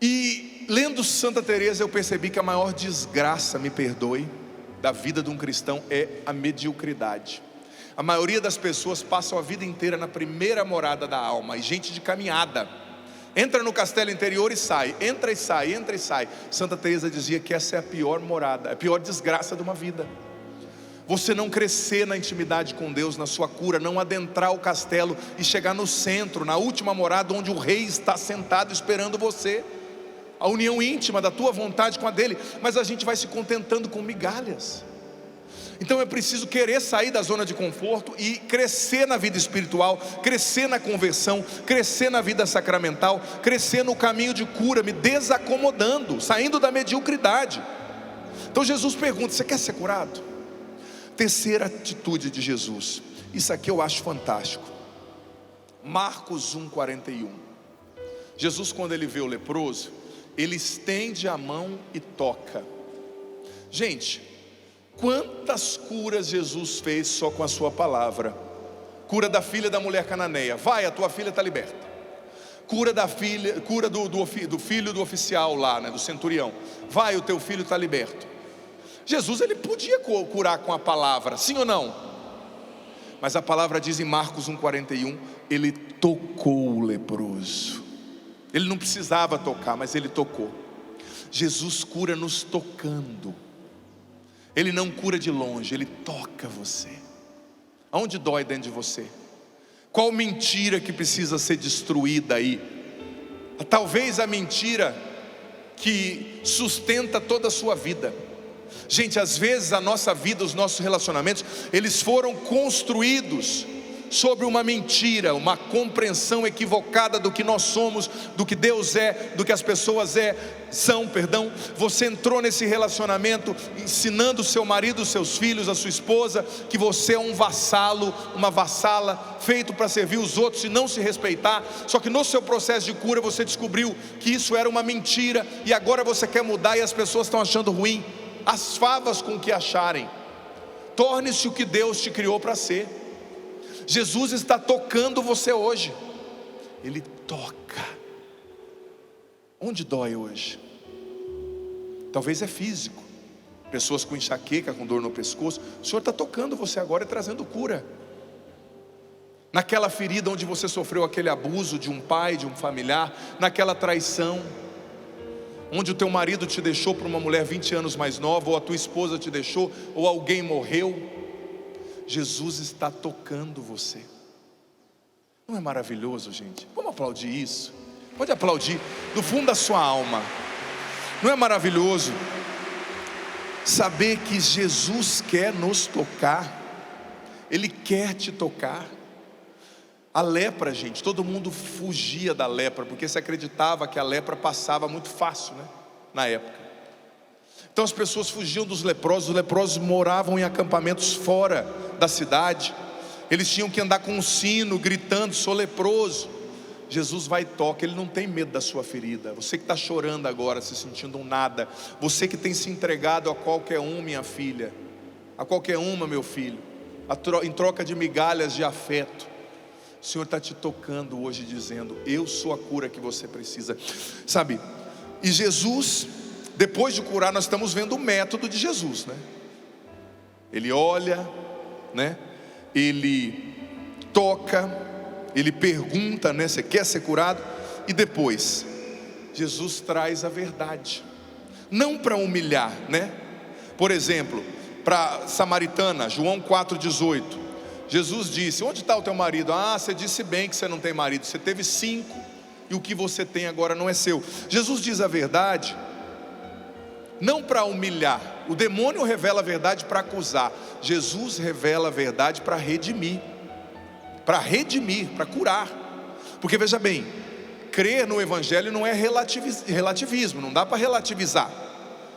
E lendo Santa Teresa eu percebi que a maior desgraça, me perdoe, da vida de um cristão é a mediocridade. A maioria das pessoas passam a vida inteira na primeira morada da alma, e gente de caminhada, entra no castelo interior e sai, entra e sai, entra e sai. Santa Teresa dizia que essa é a pior morada, a pior desgraça de uma vida. Você não crescer na intimidade com Deus, na sua cura, não adentrar o castelo e chegar no centro, na última morada onde o rei está sentado esperando você, a união íntima da tua vontade com a dele. Mas a gente vai se contentando com migalhas. Então é preciso querer sair da zona de conforto e crescer na vida espiritual, crescer na conversão, crescer na vida sacramental, crescer no caminho de cura, me desacomodando, saindo da mediocridade. Então Jesus pergunta: você quer ser curado? Terceira atitude de Jesus, isso aqui eu acho fantástico. Marcos 1,41. Jesus, quando ele vê o leproso, ele estende a mão e toca. Gente, quantas curas Jesus fez só com a sua palavra? Cura da filha da mulher cananeia: vai, a tua filha está liberta. Cura da filha, cura do filho do oficial lá, né, do centurião: vai, o teu filho está liberto. Jesus, ele podia curar com a palavra, sim ou não? Mas a palavra diz em Marcos 1,41, ele tocou o leproso. Ele não precisava tocar, mas ele tocou. Jesus cura nos tocando. Ele não cura de longe, ele toca você. Aonde dói dentro de você? Qual mentira que precisa ser destruída aí? Talvez a mentira que sustenta toda a sua vida. Gente, às vezes a nossa vida, os nossos relacionamentos, eles foram construídos sobre uma mentira, uma compreensão equivocada do que nós somos, do que Deus é, do que as pessoas são. Você entrou nesse relacionamento ensinando o seu marido, os seus filhos, a sua esposa, que você é um vassalo, uma vassala, feito para servir os outros e não se respeitar. Só que no seu processo de cura você descobriu que isso era uma mentira, e agora você quer mudar e as pessoas estão achando ruim. As favas com que acharem. Torne-se o que Deus te criou para ser. Jesus está tocando você hoje. Ele toca. Onde dói hoje? Talvez é físico. Pessoas com enxaqueca, com dor no pescoço. O Senhor está tocando você agora e trazendo cura. Naquela ferida onde você sofreu aquele abuso de um pai, de um familiar. Naquela traição, onde o teu marido te deixou para uma mulher 20 anos mais nova, ou a tua esposa te deixou, ou alguém morreu. Jesus está tocando você. Não é maravilhoso, gente? Vamos aplaudir isso? Pode aplaudir do fundo da sua alma. Não é maravilhoso saber que Jesus quer nos tocar? Ele quer te tocar. A lepra, gente, todo mundo fugia da lepra, porque se acreditava que a lepra passava muito fácil, né? Na época. Então as pessoas fugiam dos leprosos. Os leprosos moravam em acampamentos fora da cidade. Eles tinham que andar com um sino, gritando: sou leproso. Jesus vai e toca. Ele não tem medo da sua ferida. Você que está chorando agora, se sentindo um nada. Você que tem se entregado a qualquer um, minha filha, a qualquer uma, meu filho, em troca de migalhas de afeto. O Senhor está te tocando hoje, dizendo: eu sou a cura que você precisa. Sabe? E Jesus, depois de curar, nós estamos vendo o método de Jesus, né? Ele olha, né? Ele toca, ele pergunta, né? Você quer ser curado? E depois, Jesus traz a verdade. Não para humilhar, né? Por exemplo, para a samaritana, João 4,18. Jesus disse: onde está o teu marido? Ah, você disse bem que você não tem marido. Você teve 5 e o que você tem agora não é seu. Jesus diz a verdade não para humilhar. O demônio revela a verdade para acusar. Jesus revela a verdade para redimir. Para curar. Porque veja bem, crer no Evangelho não é relativismo. Não dá para relativizar.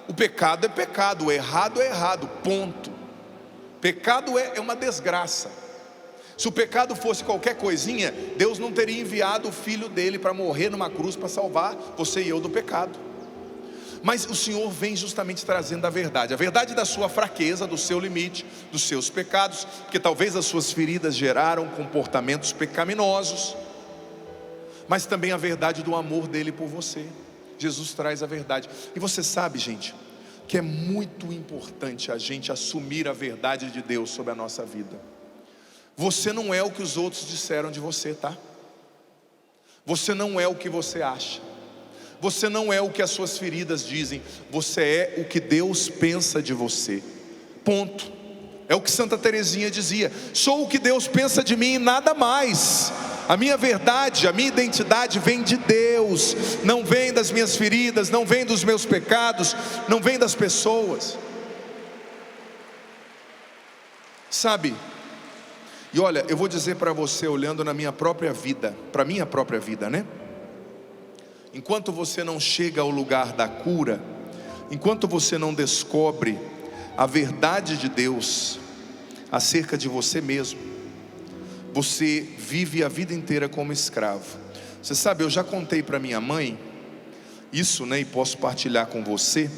O pecado é pecado, o errado é errado, ponto. Pecado é uma desgraça. Se o pecado fosse qualquer coisinha, Deus não teria enviado o Filho dele para morrer numa cruz para salvar você e eu do pecado. Mas o Senhor vem justamente trazendo a verdade da sua fraqueza, do seu limite, dos seus pecados, porque talvez as suas feridas geraram comportamentos pecaminosos, mas também a verdade do amor dele por você. Jesus traz a verdade. E você sabe, gente, que é muito importante a gente assumir a verdade de Deus sobre a nossa vida. Você não é o que os outros disseram de você, tá? Você não é o que você acha. Você não é o que as suas feridas dizem. Você é o que Deus pensa de você. Ponto. É o que Santa Teresinha dizia: sou o que Deus pensa de mim e nada mais. A minha verdade, a minha identidade vem de Deus. Não vem das minhas feridas, não vem dos meus pecados, não vem das pessoas. Sabe? E olha, eu vou dizer para você, olhando na minha própria vida, para minha própria vida, né? Enquanto você não chega ao lugar da cura, enquanto você não descobre a verdade de Deus acerca de você mesmo, você vive a vida inteira como escravo. Você sabe, eu já contei para minha mãe isso, né? E posso partilhar com você,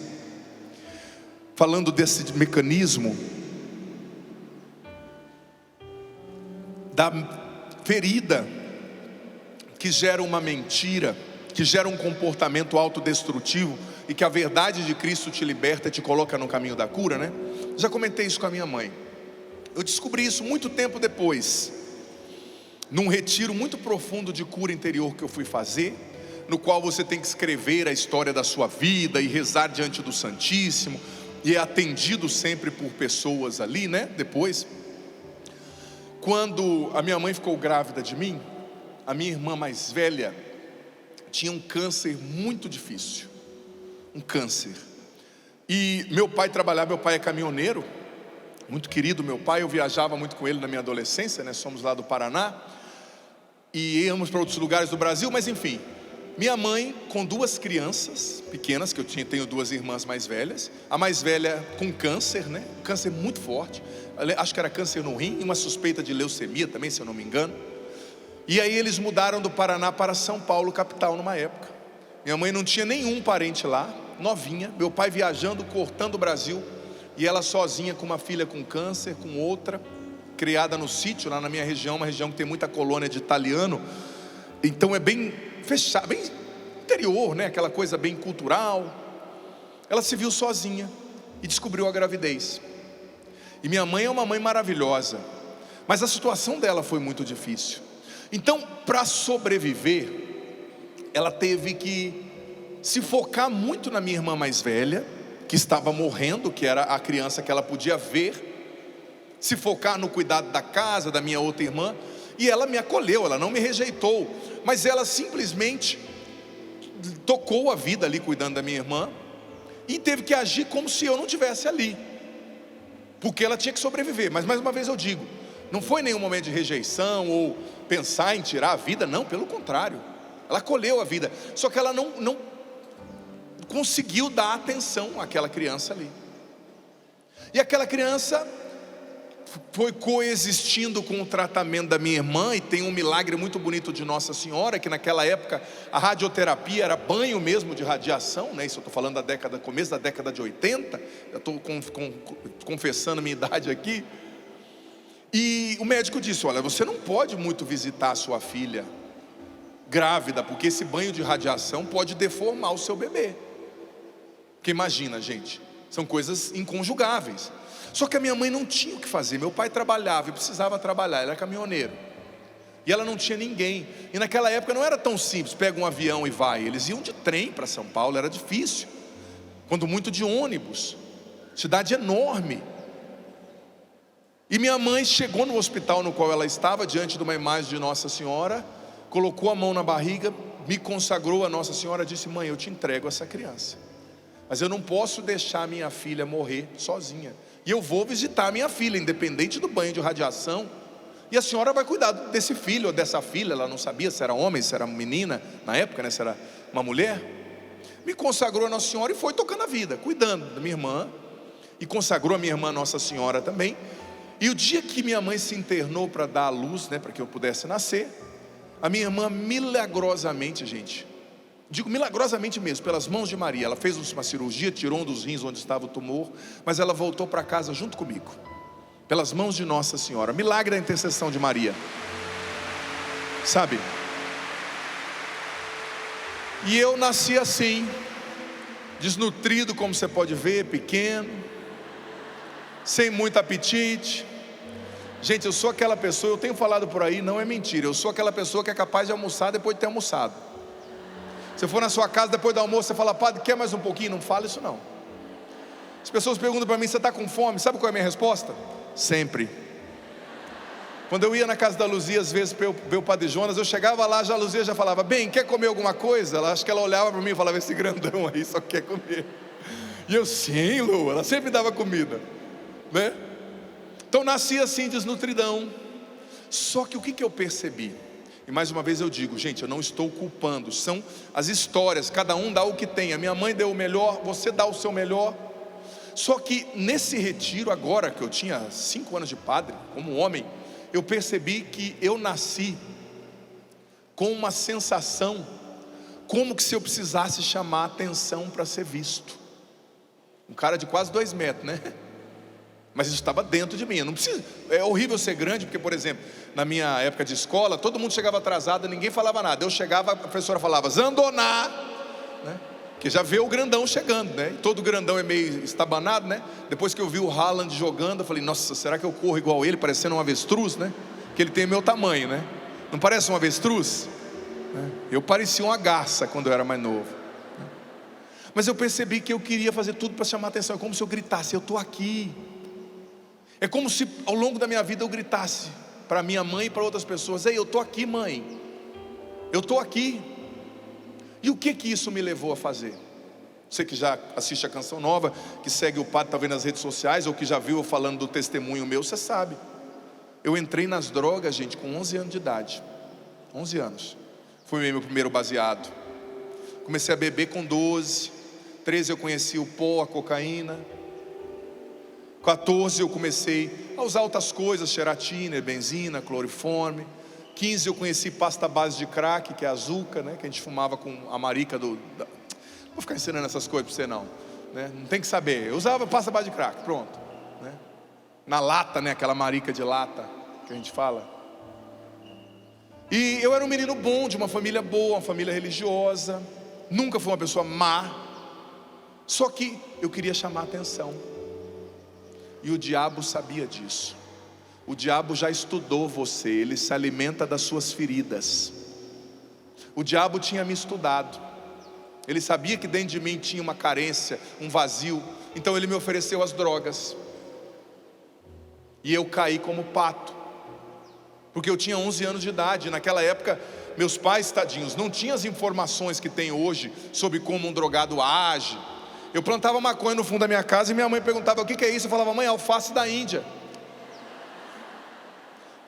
falando desse mecanismo da ferida que gera uma mentira, que gera um comportamento autodestrutivo, e que a verdade de Cristo te liberta e te coloca no caminho da cura, né? Já comentei isso com a minha mãe. Eu descobri isso muito tempo depois, num retiro muito profundo de cura interior que eu fui fazer, no qual você tem que escrever a história da sua vida e rezar diante do Santíssimo, e é atendido sempre por pessoas ali, né? Depois, quando a minha mãe ficou grávida de mim, a minha irmã mais velha tinha um câncer muito difícil, um câncer. E meu pai trabalhava, meu pai é caminhoneiro, muito querido meu pai, eu viajava muito com ele na minha adolescência, né? Somos lá do Paraná, e íamos para outros lugares do Brasil, mas enfim, minha mãe com duas crianças pequenas, que eu tenho duas irmãs mais velhas, a mais velha com câncer, né? Câncer muito forte, acho que era câncer no rim, e uma suspeita de leucemia também, se eu não me engano. E aí eles mudaram do Paraná para São Paulo, capital, numa época. Minha mãe não tinha nenhum parente lá, novinha, meu pai viajando, cortando o Brasil, e ela sozinha com uma filha com câncer, com outra, criada no sítio, lá na minha região, uma região que tem muita colônia de italiano, então é bem fechado, bem interior, né? Aquela coisa bem cultural. Ela se viu sozinha e descobriu a gravidez. E minha mãe é uma mãe maravilhosa, mas a situação dela foi muito difícil. Então, para sobreviver, ela teve que se focar muito na minha irmã mais velha, que estava morrendo, que era a criança que ela podia ver, se focar no cuidado da casa, da minha outra irmã, e ela me acolheu, ela não me rejeitou, mas ela simplesmente tocou a vida ali cuidando da minha irmã, e teve que agir como se eu não estivesse ali, porque ela tinha que sobreviver. Mas mais uma vez eu digo, não foi nenhum momento de rejeição, ou pensar em tirar a vida, não, pelo contrário, ela acolheu a vida, só que ela não conseguiu dar atenção àquela criança ali, e aquela criança foi coexistindo com o tratamento da minha irmã. E tem um milagre muito bonito de Nossa Senhora, que naquela época a radioterapia era banho mesmo de radiação, né? Isso eu estou falando da começo da década de 80, eu estou confessando a minha idade aqui. E o médico disse: olha, você não pode muito visitar a sua filha grávida, porque esse banho de radiação pode deformar o seu bebê. Porque imagina, gente, são coisas inconjugáveis. Só que a minha mãe não tinha o que fazer, meu pai trabalhava e precisava trabalhar, ele era caminhoneiro, e ela não tinha ninguém. E naquela época não era tão simples, pega um avião e vai. Eles iam de trem para São Paulo, era difícil, quando muito de ônibus, cidade enorme. E minha mãe chegou no hospital no qual ela estava, diante de uma imagem de Nossa Senhora, colocou a mão na barriga, me consagrou a Nossa Senhora, disse: mãe, eu te entrego essa criança, mas eu não posso deixar minha filha morrer sozinha, e eu vou visitar a minha filha, independente do banho de radiação, e a senhora vai cuidar desse filho ou dessa filha. Ela não sabia se era homem, se era menina, na época, né, se era uma mulher. Me consagrou a Nossa Senhora e foi tocando a vida, cuidando da minha irmã, e consagrou a minha irmã a Nossa Senhora também. E o dia que minha mãe se internou para dar a luz, né, para que eu pudesse nascer, a minha irmã milagrosamente, gente, digo milagrosamente mesmo, pelas mãos de Maria, ela fez uma cirurgia, tirou um dos rins onde estava o tumor, mas ela voltou para casa junto comigo, pelas mãos de Nossa Senhora. Milagre da intercessão de Maria, sabe? E eu nasci assim, desnutrido, como você pode ver, pequeno, sem muito apetite. Gente, eu sou aquela pessoa, eu tenho falado por aí, não é mentira, eu sou aquela pessoa que é capaz de almoçar depois de ter almoçado. Se for na sua casa depois do almoço, você fala: padre, quer mais um pouquinho? Não fala isso não. As pessoas perguntam para mim: você está com fome? Sabe qual é a minha resposta? Sempre. Quando eu ia na casa da Luzia, às vezes para eu ver o padre Jonas, eu chegava lá, já a Luzia já falava: bem, quer comer alguma coisa? Acho que ela olhava para mim e falava: esse grandão aí só quer comer. E eu: sim, Lu, ela sempre dava comida, né? Então nasci assim, desnutridão. Só que o que eu percebi? E mais uma vez eu digo, gente, eu não estou culpando, são as histórias, cada um dá o que tem. A minha mãe deu o melhor, você dá o seu melhor. Só que nesse retiro, agora que eu tinha 5 anos de padre, como homem, eu percebi que eu nasci com uma sensação, como que se eu precisasse chamar atenção para ser visto. Um cara de quase 2 metros, né? Mas isso estava dentro de mim. Eu não preciso, é horrível ser grande, porque, por exemplo, na minha época de escola, todo mundo chegava atrasado, ninguém falava nada. Eu chegava, a professora falava: Zandoná, né? Que já vê o grandão chegando, né? E todo grandão é meio estabanado, né? Depois que eu vi o Haaland jogando, eu falei: nossa, será que eu corro igual ele, parecendo um avestruz, né? Que ele tem o meu tamanho, né? Não parece um avestruz? Eu parecia uma garça quando eu era mais novo. Mas eu percebi que eu queria fazer tudo para chamar atenção. É como se eu gritasse: eu estou aqui. É como se ao longo da minha vida eu gritasse para minha mãe e para outras pessoas: ei, eu estou aqui, mãe, eu estou aqui. E o que isso me levou a fazer? Você que já assiste a Canção Nova, que segue o padre, está vendo nas redes sociais, ou que já viu eu falando do testemunho meu, você sabe. Eu entrei nas drogas, gente, com 11 anos de idade. 11 anos. Fui meu primeiro baseado. Comecei a beber com 12. 13 eu conheci o pó, a cocaína. 14 eu comecei a usar outras coisas, xeratina, benzina, cloriforme. 15 eu conheci pasta base de crack, que é a Azuca, né, que a gente fumava com a marica do... Não vou ficar ensinando essas coisas para você não, né? Não tem que saber. Eu usava pasta base de crack, pronto, né? Na lata, né? Aquela marica de lata que a gente fala. E eu era um menino bom, de uma família boa, uma família religiosa. Nunca fui uma pessoa má. Só que eu queria chamar a atenção. E o diabo sabia disso. O diabo já estudou você. Ele se alimenta das suas feridas. O diabo tinha me estudado. Ele sabia que dentro de mim tinha uma carência, um vazio. Então ele me ofereceu as drogas. E eu caí como pato. Porque eu tinha 11 anos de idade. Naquela época, meus pais, tadinhos, não tinham as informações que tem hoje sobre como um drogado age. Eu plantava maconha no fundo da minha casa e minha mãe perguntava: o que é isso? Eu falava: mãe, alface da Índia.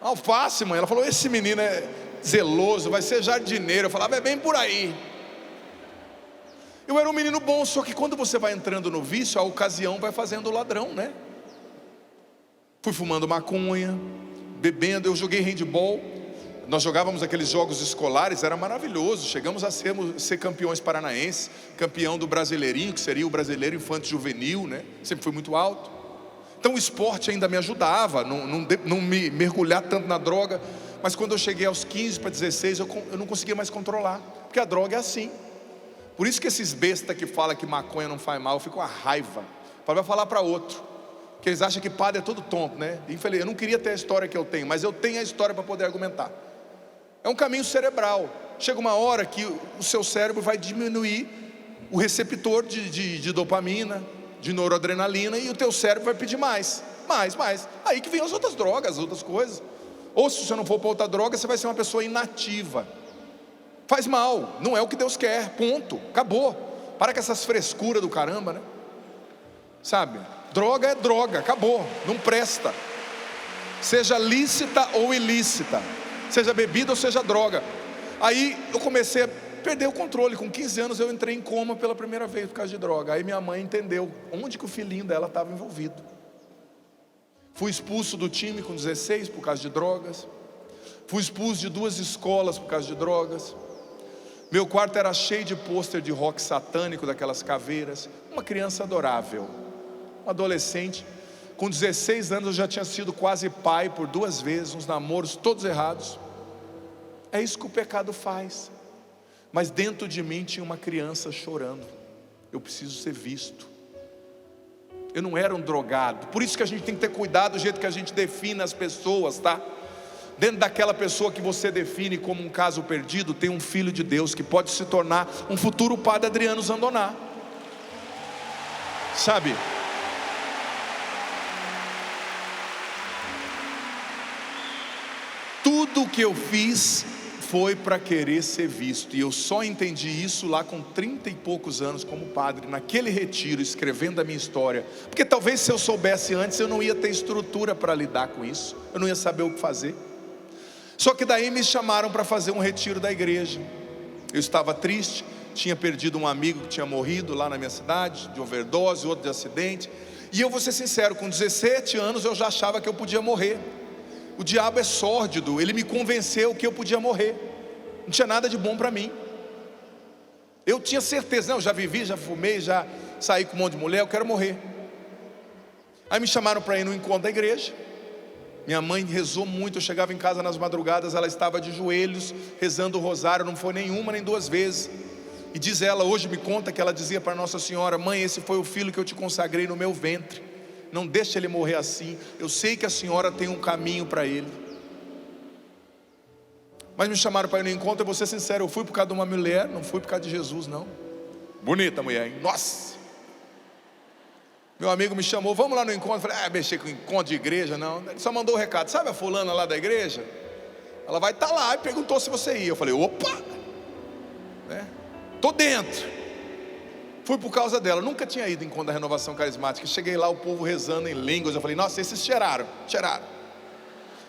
Alface, mãe. Ela falou: esse menino é zeloso, vai ser jardineiro. Eu falava: é bem por aí. Eu era um menino bom, só que quando você vai entrando no vício, a ocasião vai fazendo o ladrão, né? Fui fumando maconha, bebendo. Eu joguei handball. Nós jogávamos aqueles jogos escolares, era maravilhoso. Chegamos a ser campeões paranaenses, campeão do Brasileirinho, que seria o Brasileiro Infanto Juvenil, né? Sempre fui muito alto. Então o esporte ainda me ajudava, não me mergulhar tanto na droga. Mas quando eu cheguei aos 15 para 16, eu não conseguia mais controlar, porque a droga é assim. Por isso que esses bestas que falam que maconha não faz mal, eu fico com a raiva. Vai falar para outro, que eles acham que padre é todo tonto, né? Infeliz, eu não queria ter a história que eu tenho, mas eu tenho a história para poder argumentar. É um caminho cerebral. Chega uma hora que o seu cérebro vai diminuir o receptor de dopamina, de noradrenalina, e o teu cérebro vai pedir mais. Aí que vem as outras drogas, as outras coisas. Ou se você não for para outra droga, você vai ser uma pessoa inativa. Faz mal, não é o que Deus quer, ponto, acabou. Para com essas frescuras do caramba, né? Sabe, droga é droga, acabou, não presta. Seja lícita ou ilícita, seja bebida ou seja droga. Aí eu comecei a perder o controle. Com 15 anos eu entrei em coma pela primeira vez por causa de droga. Aí minha mãe entendeu onde que o filhinho dela estava envolvido. Fui expulso do time com 16 por causa de drogas. Fui expulso de 2 escolas por causa de drogas. Meu quarto era cheio de pôster de rock satânico, daquelas caveiras. Uma criança adorável, um adolescente. Com 16 anos eu já tinha sido quase pai por 2 vezes, uns namoros todos errados. É isso que o pecado faz. Mas dentro de mim tinha uma criança chorando. Eu preciso ser visto. Eu não era um drogado. Por isso que a gente tem que ter cuidado do jeito que a gente define as pessoas, tá? Dentro daquela pessoa que você define como um caso perdido, tem um filho de Deus que pode se tornar um futuro padre Adriano Zandoná. Sabe? Tudo o que eu fiz foi para querer ser visto. E eu só entendi isso lá com 30 e poucos anos como padre, naquele retiro, escrevendo a minha história. Porque talvez se eu soubesse antes, eu não ia ter estrutura para lidar com isso. Eu não ia saber o que fazer. Só que daí me chamaram para fazer um retiro da igreja. Eu estava triste, tinha perdido um amigo que tinha morrido lá na minha cidade, de overdose, outro de acidente. E eu vou ser sincero, com 17 anos eu já achava que eu podia morrer. O diabo é sórdido, ele me convenceu que eu podia morrer. Não tinha nada de bom para mim. Eu tinha certeza, não, eu já vivi, já fumei, já saí com um monte de mulher, eu quero morrer. Aí me chamaram para ir no encontro da igreja. Minha mãe rezou muito, eu chegava em casa nas madrugadas, ela estava de joelhos, rezando o rosário, não foi nenhuma nem 2 vezes. E diz ela, hoje me conta que ela dizia para Nossa Senhora: mãe, esse foi o filho que eu te consagrei no meu ventre. Não deixe ele morrer assim. Eu sei que a senhora tem um caminho para ele. Mas me chamaram para ir no encontro, eu vou ser sincero, eu fui por causa de uma mulher, não fui por causa de Jesus, não. Bonita mulher, hein? Nossa! Meu amigo me chamou, vamos lá no encontro. Eu falei, mexer com encontro de igreja, não. Ele só mandou o recado, sabe a fulana lá da igreja? Ela vai estar lá, e perguntou se você ia. Eu falei, opa! Né? Tô dentro. fui por causa dela. Nunca tinha ido em encontro da renovação carismática. Cheguei lá, o povo rezando em línguas. Eu falei, nossa, esses cheiraram.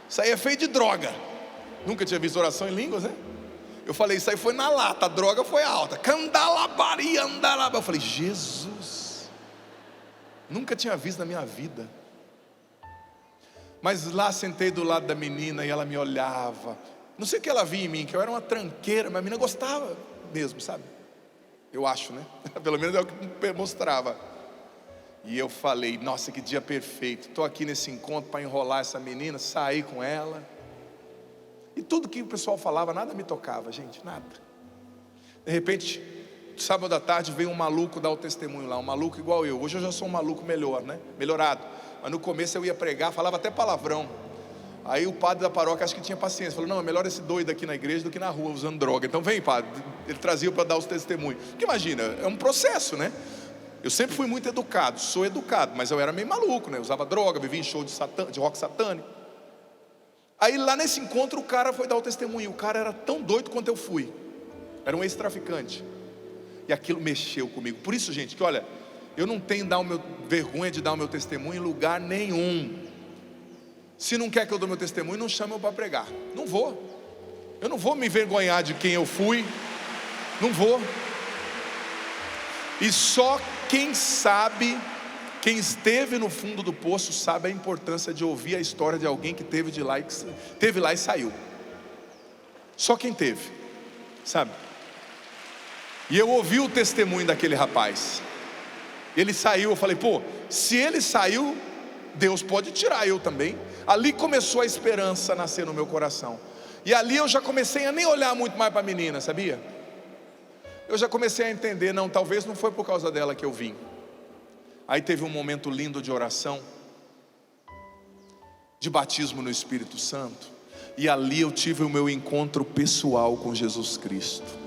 Isso aí é feio de droga. Nunca tinha visto oração em línguas, né? Eu falei, isso aí foi na lata, a droga foi alta. Candalabari, andalaba. Eu falei, Jesus, nunca tinha visto na minha vida. Mas lá sentei do lado da menina e ela me olhava. Não sei o que ela via em mim, que eu era uma tranqueira, mas a menina gostava mesmo, sabe? Eu acho, né? Pelo menos é o que mostrava. E eu falei, nossa, que dia perfeito. Estou aqui nesse encontro para enrolar essa menina, sair com ela. E tudo que o pessoal falava, nada me tocava, gente, nada. De repente, sábado à tarde, veio um maluco dar o testemunho lá. Um maluco igual eu. Hoje eu já sou um maluco melhor, né? Melhorado. Mas no começo eu ia pregar, falava até palavrão. Aí o padre da paróquia, acho que tinha paciência, falou, não, é melhor esse doido aqui na igreja do que na rua usando droga. Então vem, padre. Ele trazia para dar os testemunhos. Porque imagina, é um processo, né? Eu sempre fui muito educado, sou educado, mas eu era meio maluco, né? Usava droga, vivia em show de rock satânico. Aí lá nesse encontro o cara foi dar o testemunho. O cara era tão doido quanto eu fui. Era um ex-traficante. E aquilo mexeu comigo. Por isso, gente, que olha, eu não tenho vergonha de dar o meu testemunho em lugar nenhum. Se não quer que eu dê meu testemunho, não chame eu para pregar. Não vou. Eu não vou me envergonhar de quem eu fui. Não vou. E só quem sabe, quem esteve no fundo do poço, sabe a importância de ouvir a história de alguém que teve lá e saiu. Só quem teve, sabe? E eu ouvi o testemunho daquele rapaz. Ele saiu, eu falei, pô, se ele saiu, Deus pode tirar eu também. Ali começou a esperança a nascer no meu coração. E ali eu já comecei a nem olhar muito mais para a menina, sabia? Eu já comecei a entender, não, talvez não foi por causa dela que eu vim. Aí teve um momento lindo de oração, de batismo no Espírito Santo. E ali eu tive o meu encontro pessoal com Jesus Cristo.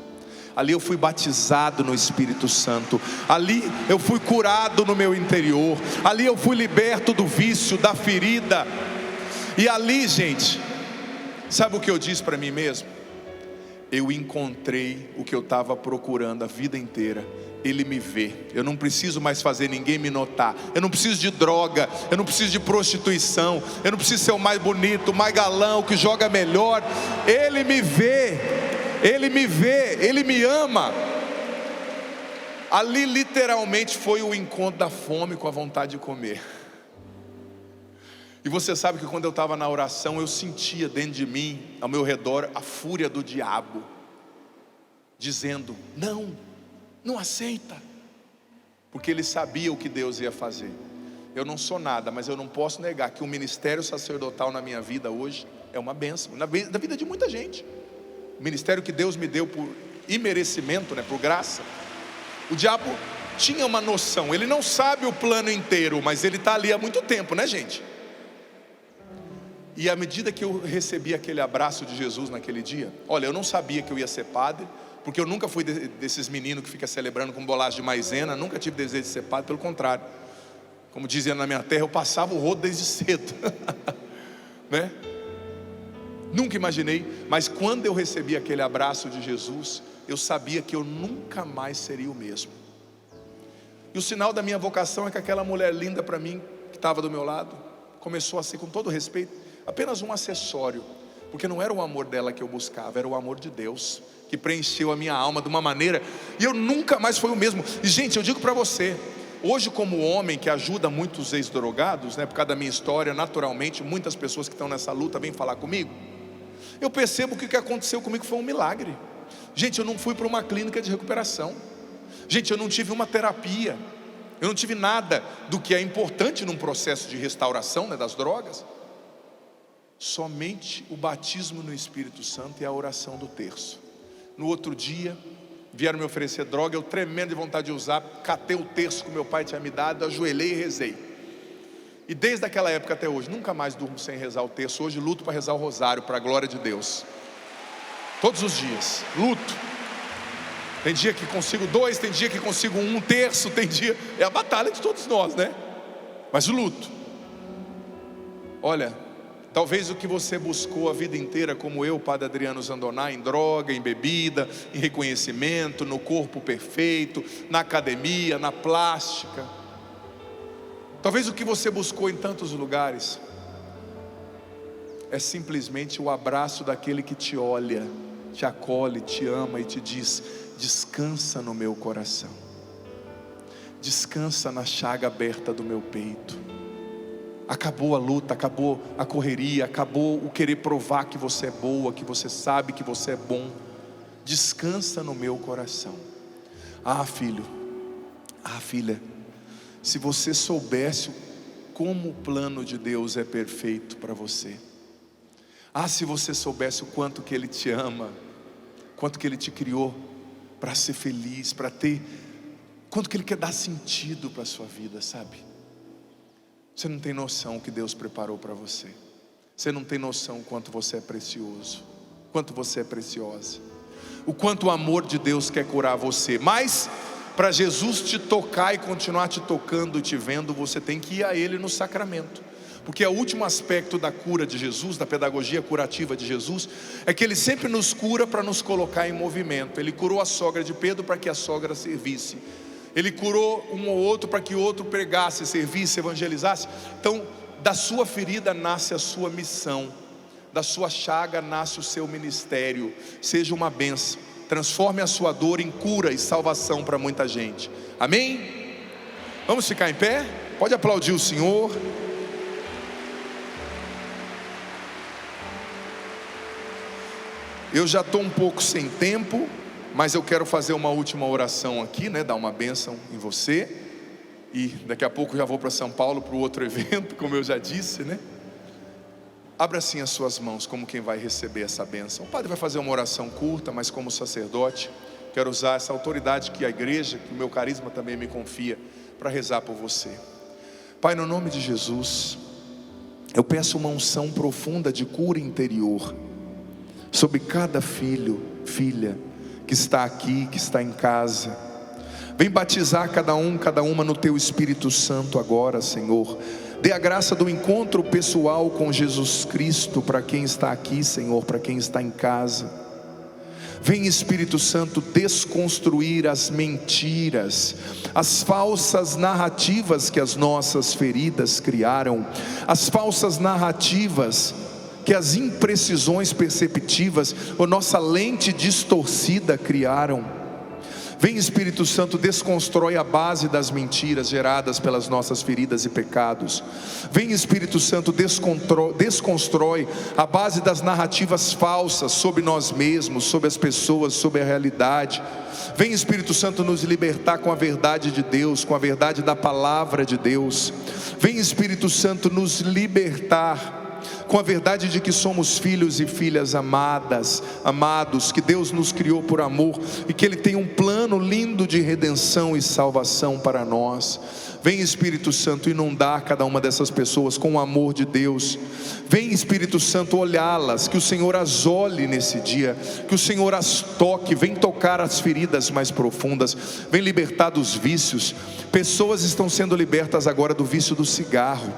Ali eu fui batizado no Espírito Santo. Ali eu fui curado no meu interior. Ali eu fui liberto do vício, da ferida. E ali, gente, sabe o que eu disse para mim mesmo? Eu encontrei o que eu estava procurando a vida inteira. Ele me vê. Eu não preciso mais fazer ninguém me notar. Eu não preciso de droga. Eu não preciso de prostituição. Eu não preciso ser o mais bonito, o mais galão, o que joga melhor. Ele me vê. Ele me vê. Ele me ama. Ali literalmente foi o encontro da fome com a vontade de comer. E você sabe que quando eu estava na oração, eu sentia dentro de mim, ao meu redor, a fúria do diabo, dizendo, não aceita, porque ele sabia o que Deus ia fazer. Eu não sou nada, mas eu não posso negar que o ministério sacerdotal na minha vida hoje é uma bênção, na vida de muita gente. O ministério que Deus me deu por imerecimento, né, por graça. O diabo tinha uma noção, ele não sabe o plano inteiro, mas ele está ali há muito tempo, né, gente? E à medida que eu recebi aquele abraço de Jesus naquele dia, olha, eu não sabia que eu ia ser padre, porque eu nunca fui desses meninos que fica celebrando com bolacha de maisena, nunca tive desejo de ser padre, pelo contrário. Como dizia na minha terra, eu passava o rodo desde cedo, né? Nunca imaginei, mas quando eu recebi aquele abraço de Jesus, eu sabia que eu nunca mais seria o mesmo. E o sinal da minha vocação é que aquela mulher linda para mim, que estava do meu lado, começou a ser, com todo respeito, apenas um acessório, porque não era o amor dela que eu buscava, era o amor de Deus, que preencheu a minha alma de uma maneira, e eu nunca mais fui o mesmo. E gente, eu digo para você, hoje como homem que ajuda muitos ex-drogados, né, por causa da minha história, naturalmente, muitas pessoas que estão nessa luta vêm falar comigo, eu percebo que o que aconteceu comigo foi um milagre. Gente, eu não fui para uma clínica de recuperação, gente, eu não tive uma terapia, eu não tive nada do que é importante num processo de restauração, né, das drogas. Somente o batismo no Espírito Santo e a oração do terço. No outro dia, vieram me oferecer droga, eu tremendo de vontade de usar, catei o terço que meu pai tinha me dado, ajoelhei e rezei. E desde aquela época até hoje, nunca mais durmo sem rezar o terço. Hoje luto para rezar o rosário, para a glória de Deus. Todos os dias, luto. Tem dia que consigo 2, tem dia que consigo 1 terço, tem dia... É a batalha de todos nós, né? Mas luto. Olha, Talvez o que você buscou a vida inteira, como eu, Padre Adriano Zandoná, em droga, em bebida, em reconhecimento, no corpo perfeito, na academia, na plástica. Talvez o que você buscou em tantos lugares é simplesmente o abraço daquele que te olha, te acolhe, te ama e te diz: descansa no meu coração, descansa na chaga aberta do meu peito. Acabou a luta, acabou a correria, acabou o querer provar que você é boa, que você sabe que você é bom. Descansa no meu coração. Ah, filho, ah, filha, se você soubesse como o plano de Deus é perfeito para você. Ah, se você soubesse o quanto que Ele te ama, quanto que Ele te criou para ser feliz, para ter, quanto que Ele quer dar sentido para a sua vida, sabe? Você não tem noção o que Deus preparou para você. Você não tem noção o quanto você é precioso, quanto você é preciosa, o quanto o amor de Deus quer curar você. Mas para Jesus te tocar e continuar te tocando e te vendo, você tem que ir a Ele no sacramento. Porque o último aspecto da cura de Jesus, da pedagogia curativa de Jesus, é que Ele sempre nos cura para nos colocar em movimento. Ele curou a sogra de Pedro para que a sogra servisse. Ele curou um ou outro para que o outro pregasse, servisse, evangelizasse. Então, da sua ferida nasce a sua missão, da sua chaga nasce o seu ministério. Seja uma bênção, transforme a sua dor em cura e salvação para muita gente. Amém? Vamos ficar em pé? Pode aplaudir o Senhor. Eu já estou um pouco sem tempo, mas eu quero fazer uma última oração aqui, né? Dar uma bênção em você. E daqui a pouco já vou para São Paulo para o outro evento, como eu já disse, né? Abra assim as suas mãos, como quem vai receber essa bênção. O padre vai fazer uma oração curta, mas como sacerdote, quero usar essa autoridade que a igreja, que o meu carisma também me confia, para rezar por você. Pai, no nome de Jesus, eu peço uma unção profunda de cura interior sobre cada filho, filha, que está aqui, que está em casa. Vem batizar cada um, cada uma no Teu Espírito Santo agora, Senhor. Dê a graça do encontro pessoal com Jesus Cristo para quem está aqui, Senhor, para quem está em casa. Vem, Espírito Santo, desconstruir as mentiras, as falsas narrativas que as nossas feridas criaram, as falsas narrativas que as imprecisões perceptivas, ou nossa lente distorcida criaram. Vem, Espírito Santo, desconstrói a base das mentiras geradas pelas nossas feridas e pecados. Vem, Espírito Santo, desconstrói a base das narrativas falsas sobre nós mesmos, sobre as pessoas, sobre a realidade. Vem, Espírito Santo, nos libertar com a verdade de Deus, com a verdade da palavra de Deus. Vem, Espírito Santo, nos libertar com a verdade de que somos filhos e filhas amadas, amados, que Deus nos criou por amor e que Ele tem um plano lindo de redenção e salvação para nós. Vem, Espírito Santo, inundar cada uma dessas pessoas com o amor de Deus. Vem, Espírito Santo, olhá-las, que o Senhor as olhe nesse dia, que o Senhor as toque. Vem tocar as feridas mais profundas, vem libertar dos vícios. Pessoas estão sendo libertas agora do vício do cigarro.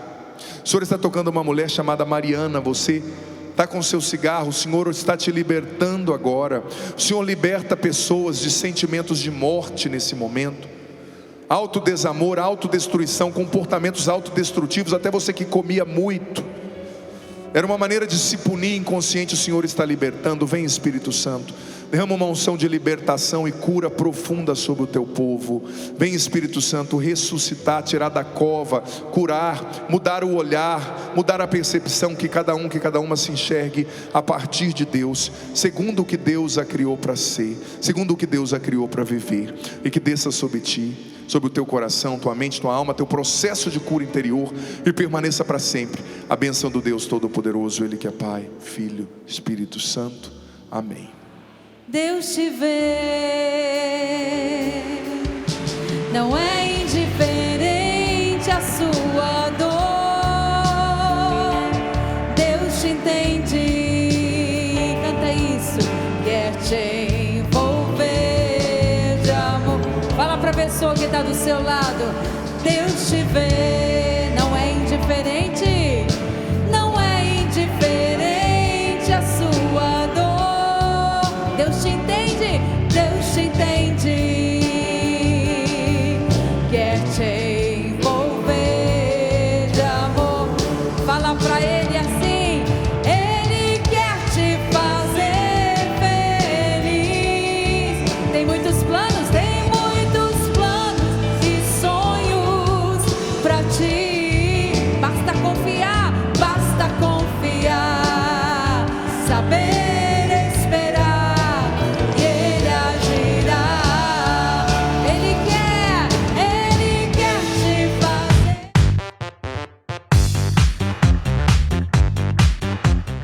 O Senhor está tocando uma mulher chamada Mariana. Você está com seu cigarro, o Senhor está te libertando agora. O Senhor liberta pessoas de sentimentos de morte nesse momento, autodesamor, autodestruição, comportamentos autodestrutivos. Até você que comia muito, era uma maneira de se punir inconsciente, o Senhor está libertando. Vem, Espírito Santo, derrama uma unção de libertação e cura profunda sobre o teu povo. Vem, Espírito Santo, ressuscitar, tirar da cova, curar, mudar o olhar, mudar a percepção, que cada uma se enxergue a partir de Deus, segundo o que Deus a criou para ser, segundo o que Deus a criou para viver. E que desça sobre ti, sobre o teu coração, tua mente, tua alma, teu processo de cura interior, e permaneça para sempre a bênção do Deus Todo-Poderoso, Ele que é Pai, Filho, Espírito Santo. Amém. Deus te vê, não é indiferente a sua dor. Deus te entende, canta isso, quer te envolver de amor. Fala para a pessoa que está do seu lado: Deus te vê, não é indiferente, não é indiferente saber.